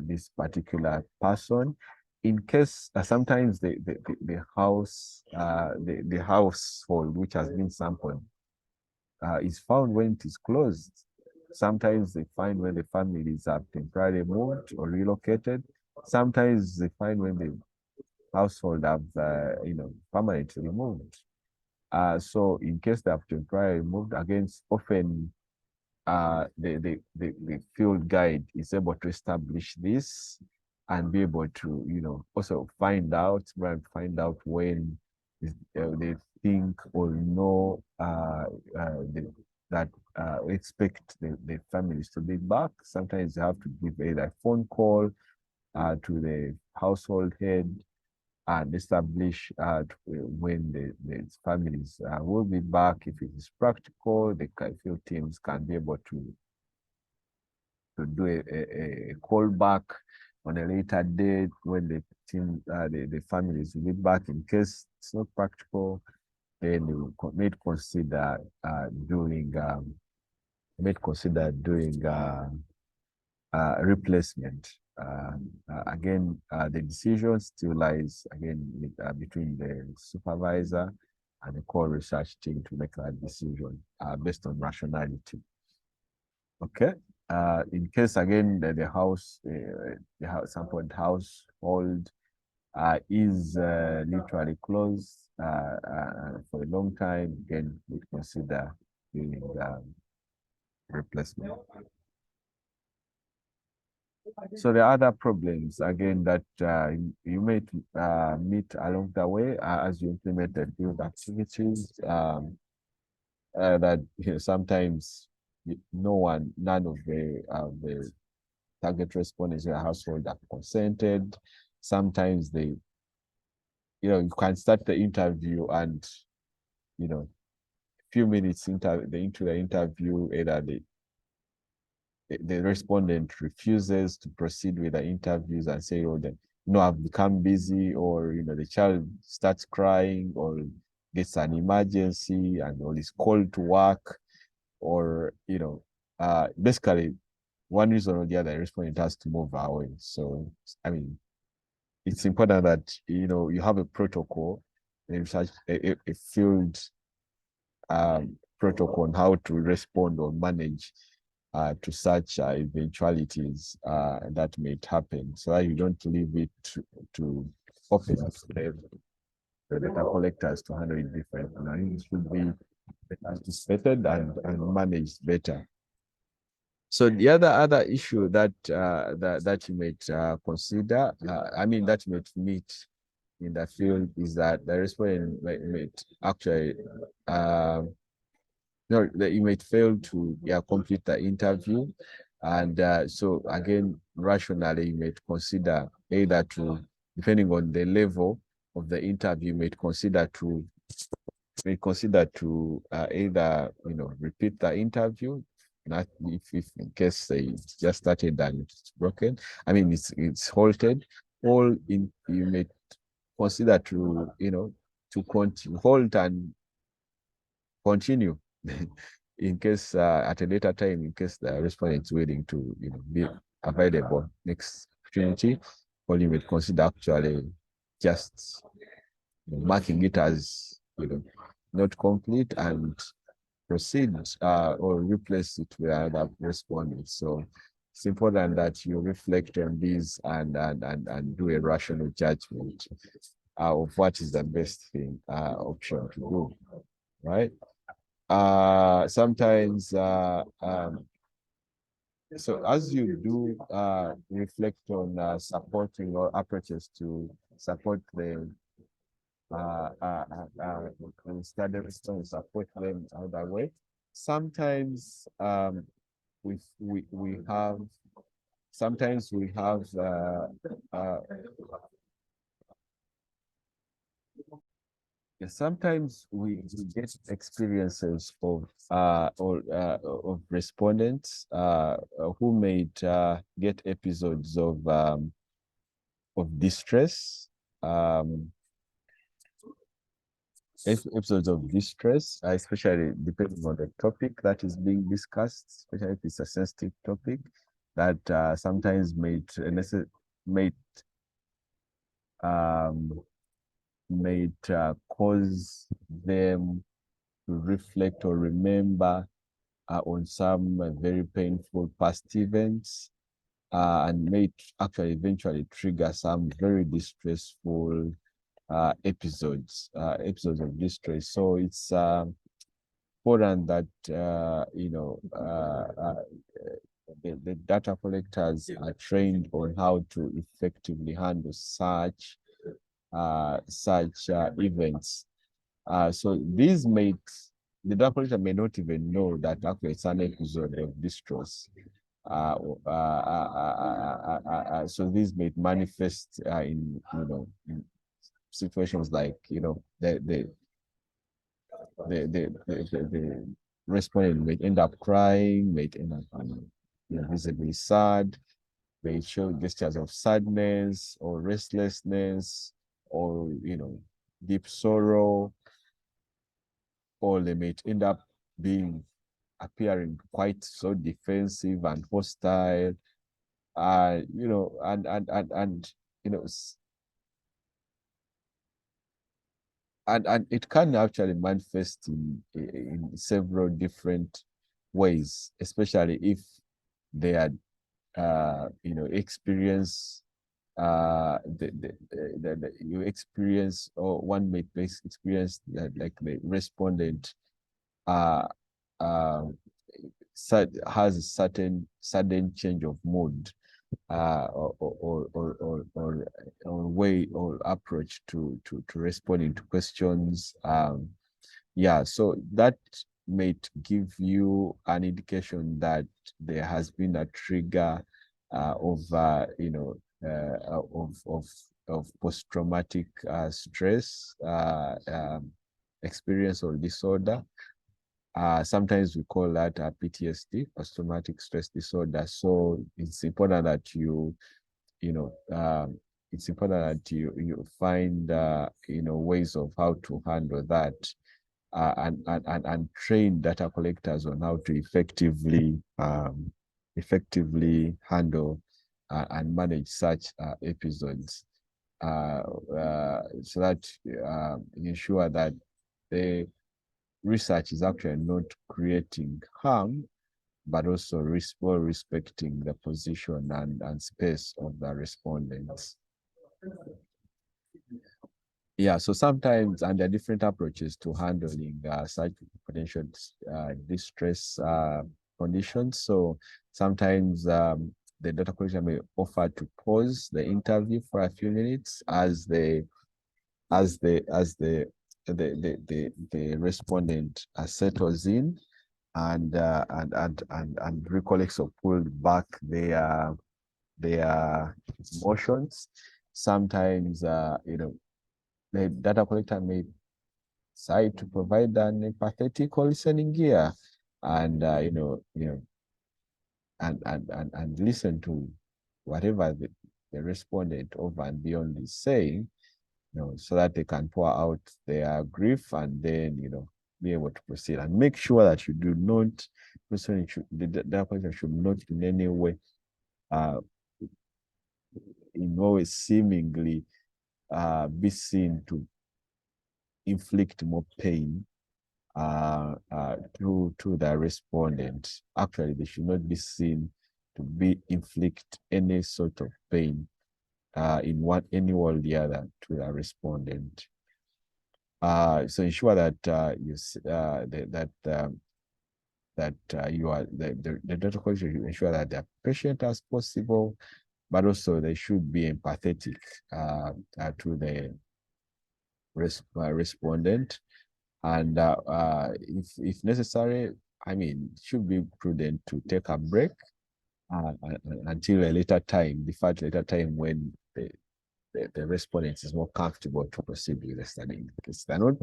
this particular person. In case sometimes the household which has been sampled is found when it is closed. Sometimes they find when the families have temporarily moved or relocated. Sometimes they find when the household have, permanently moved. So in case they have temporarily moved, against often the field guide is able to establish this and be able to, also find out when they think or know that expect the families to be back. Sometimes you have to give either a phone call to the household head and establish when the families will be back. If it is practical, the field teams can be able to do a call back on a later date when the team, the families will be back. In case it's not practical, then they may consider doing replacement. Again, the decision still lies again between the supervisor and the core research team to make that decision based on rationality. Okay. In case again the house, some point household is literally closed for a long time, again we consider doing replacement. So the other problems again that you may meet along the way as you implement the field activities, that sometimes none of the target respondents in your household are consented. Sometimes you can start the interview and, few minutes into the interview, either the respondent refuses to proceed with the interviews and say, oh, I've become busy, or, the child starts crying or gets an emergency or is called to work, or, basically one reason or the other, the respondent has to move away. So, I mean, it's important that, you have a protocol, a field protocol on how to respond or manage to such eventualities that may happen, so that you don't leave it to open the data collectors to handle it differently. It should be anticipated and managed better. So the other issue that you might consider, that you might meet in the field, is that the respondent might actually no, that you might fail to complete the interview. And so again, rationally, you might consider either to, depending on the level of the interview, you might consider to either, repeat the interview, not if in case they just started and it's broken. It's halted, or you may consider to, to continue, halt and continue in case at a later time, in case the respondent is willing to, be available next opportunity, or you may consider actually just marking it as, not complete, and proceed or replace it with another respondent. So it's important that you reflect on these and do a rational judgment of what is the best thing option to do, right? Sometimes so as you do reflect on supporting or approaches to support the study response, support them other way. Sometimes we have sometimes we get experiences of respondents who may get episodes of distress, especially depending on the topic that is being discussed, especially if it's a sensitive topic, that sometimes may cause them to reflect or remember on some very painful past events, and may actually eventually trigger some very distressful episodes of distress. So it's important that the data collectors are trained on how to effectively handle such events. So these makes the data collector may not even know that actually it's an episode of distress. So these may manifest in situations like the respondent may end up crying, may end up visibly sad, may show gestures of sadness or restlessness, or deep sorrow, or they may end up being appearing quite so defensive and hostile, and you know and it can actually manifest in several different ways, especially if they are experience you experience, or one may experience that, like the respondent uh uh has a certain sudden change of mood, or way or approach to responding to questions. Yeah, so that might give you an indication that there has been a trigger of post-traumatic stress experience or disorder. Sometimes we call that PTSD, post-traumatic stress disorder. So it's important that it's important that you find ways of how to handle that, and train data collectors on how to effectively handle and manage such episodes, so that ensure that the research is actually not creating harm, but also respecting the position and space of the respondents. Yeah, so sometimes, and there are different approaches to handling such potential distress conditions. So sometimes the data collector may offer to pause the interview for a few minutes as the respondent settles in and recollects or pulled back their emotions. Sometimes the data collector may decide to provide an empathetic or listening ear, and and listen to whatever the respondent over and beyond is saying, so that they can pour out their grief, and then be able to proceed, and make sure that you do not, the data collector should not in any way always seemingly be seen to inflict more pain to the respondent. Actually, they should not be seen to be inflict any sort of pain in any way or the other to the respondent. So ensure that you are the data collector should ensure that they're patient as possible, but also they should be empathetic to the respondent, and if necessary, I mean, it should be prudent to take a break until a later time, defer to a later time when the respondent is more comfortable to proceed with the study. Because they're not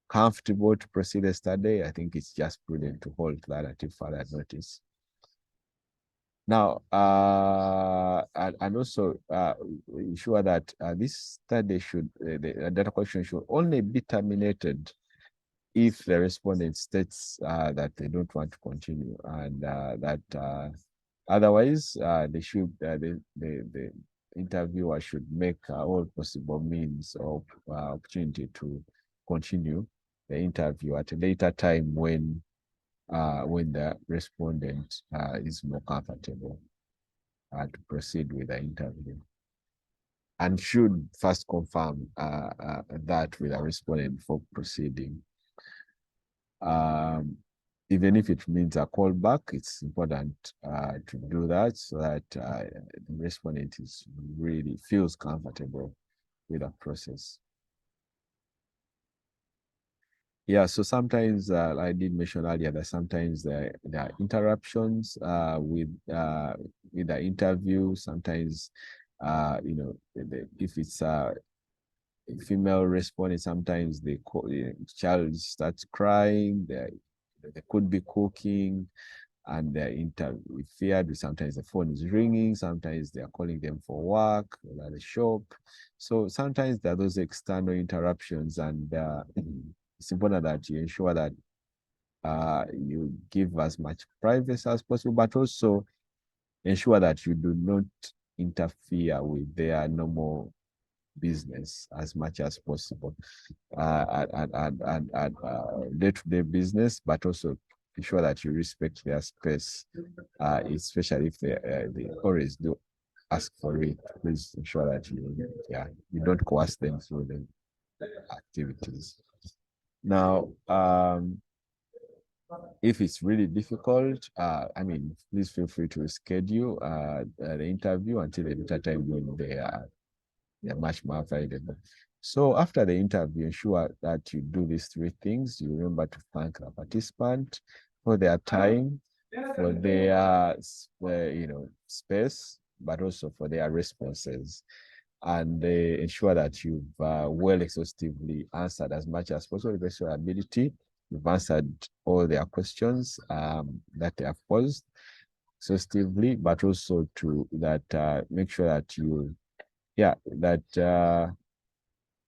comfortable to proceed the study, I think it's just prudent to hold that until further notice. Now, and also ensure that this study the data collection should only be terminated if the respondent states that they don't want to continue, and that otherwise the interviewer should make all possible means of opportunity to continue the interview at a later time when the respondent is more comfortable to proceed with the interview, and should first confirm that with a respondent before proceeding. Even if it means a callback, it's important to do that so that the respondent is really feels comfortable with the process. Yeah, so sometimes I did mention earlier that sometimes there are interruptions with the interview. Sometimes, if it's a female responding, sometimes the child starts crying. They could be cooking, and they're interfered with. Sometimes the phone is ringing. Sometimes they are calling them for work or at the shop. So sometimes there are those external interruptions, and it's important that you ensure that you give as much privacy as possible, but also ensure that you do not interfere with their normal business as much as possible, and day-to-day business, but also ensure that you respect their space, especially if they always do ask for it. Please ensure that you don't coerce them through the activities. Now, if it's really difficult, please feel free to reschedule the interview until a later time when they're much more available. So after the interview, ensure that you do these three things. You remember to thank the participant for their time, for their space, but also for their responses. And ensure that you've well exhaustively answered as much as possible the best of your ability. You've answered all their questions that they have posed exhaustively, but also to that make sure that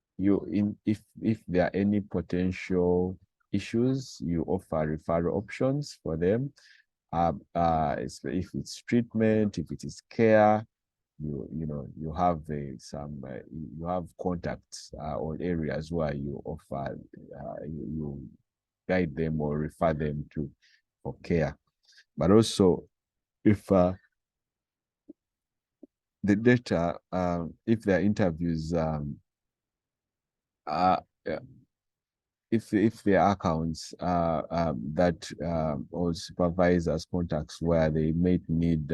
if there are any potential issues, you offer referral options for them. If it's treatment, if it is care, you have you have contacts or areas where you offer you guide them or refer them to for care. But also, if the data, if there are interviews, if there are accounts that or supervisors contacts where they may need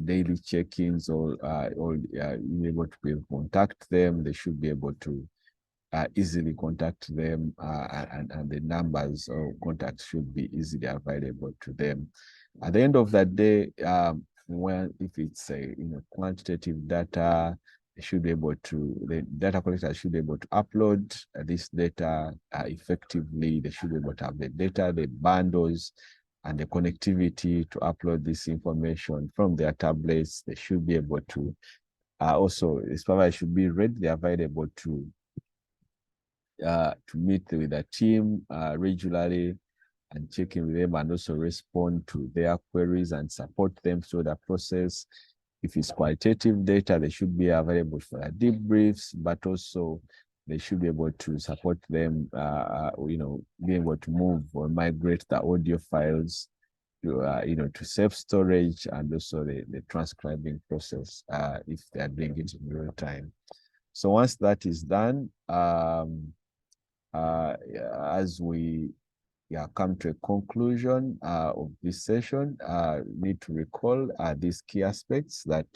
daily check-ins or able to be able to contact them, they should be able to easily contact them, and the numbers or contacts should be easily available to them. At the end of that day, if it's a quantitative data, they should be able to, the data collector should be able to upload this data effectively. They should be able to have the data, the bundles, and the connectivity to upload this information from their tablets. They should be able to also, this provider should be readily available to meet with the team regularly and check in with them, and also respond to their queries and support them through the process. If it's qualitative data, they should be available for debriefs, but also they should be able to support them, be able to move or migrate the audio files to safe storage, and also the transcribing process if they are doing it in real time. So once that is done, as we come to a conclusion of this session, need to recall these key aspects that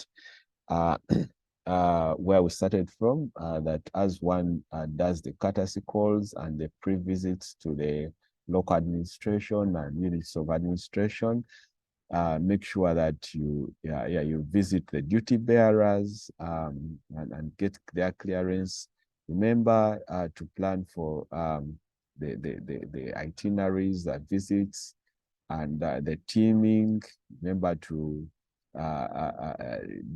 where we started from, that as one does the courtesy calls and the pre-visits to the local administration and units of administration, make sure that you visit the duty bearers and get their clearance. Remember to plan for the itineraries, the visits, and the teaming. Remember to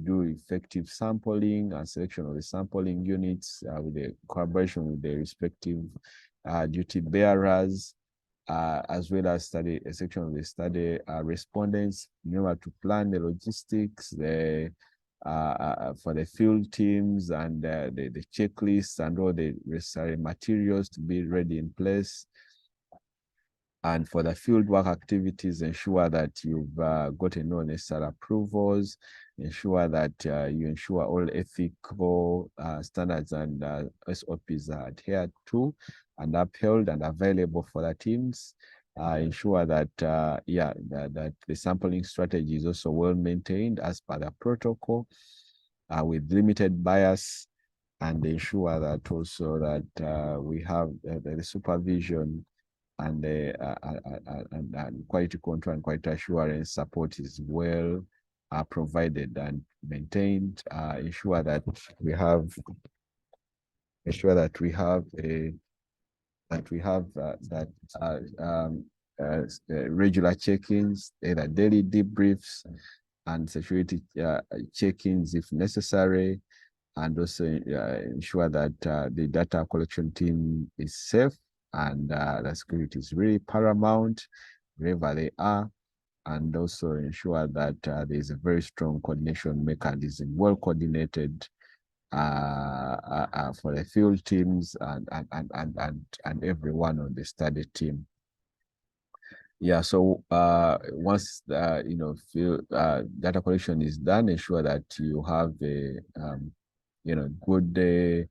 do effective sampling and selection of the sampling units with the collaboration with the respective duty bearers, as well as study a section of the study respondents. Remember to plan the logistics, the for the field teams and the checklists and all the necessary materials to be ready in place. And for the fieldwork activities, ensure that you've gotten all necessary approvals, ensure that you ensure all ethical standards and SOPs are adhered to and upheld and available for the teams. Ensure that, that the sampling strategy is also well maintained as per the protocol with limited bias, and ensure that also that we have the supervision and the and quality control and quality assurance support is well provided and maintained. Ensure that we have a regular check-ins, either daily debriefs and security check-ins if necessary, and also ensure that the data collection team is safe and the security is really paramount wherever they are, and also ensure that there is a very strong coordination mechanism, well coordinated for the field teams and everyone on the study team. Yeah, so once field data collection is done, ensure that you have a good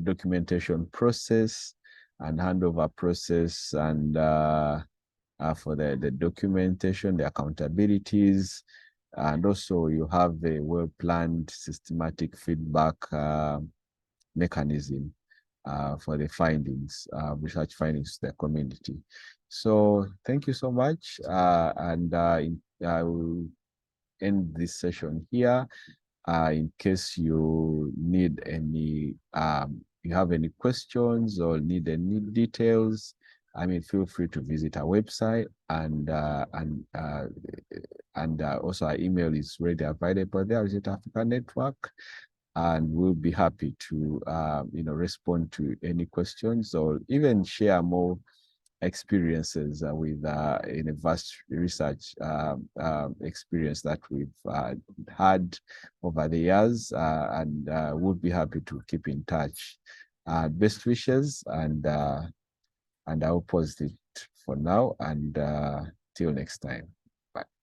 documentation process and handover process, and for the documentation, the accountabilities, and also you have a well-planned systematic feedback mechanism for the findings, research findings to the community. So thank you so much, and I will end this session here. In case you need any, you have any questions or need any details, I mean, feel free to visit our website, and also our email is ready available there, Visit Africa Network, and we'll be happy to respond to any questions or even share more experiences with in a vast research experience that we've had over the years, and we'll be happy to keep in touch. Best wishes, and I'll pause it for now, and till next time. Bye.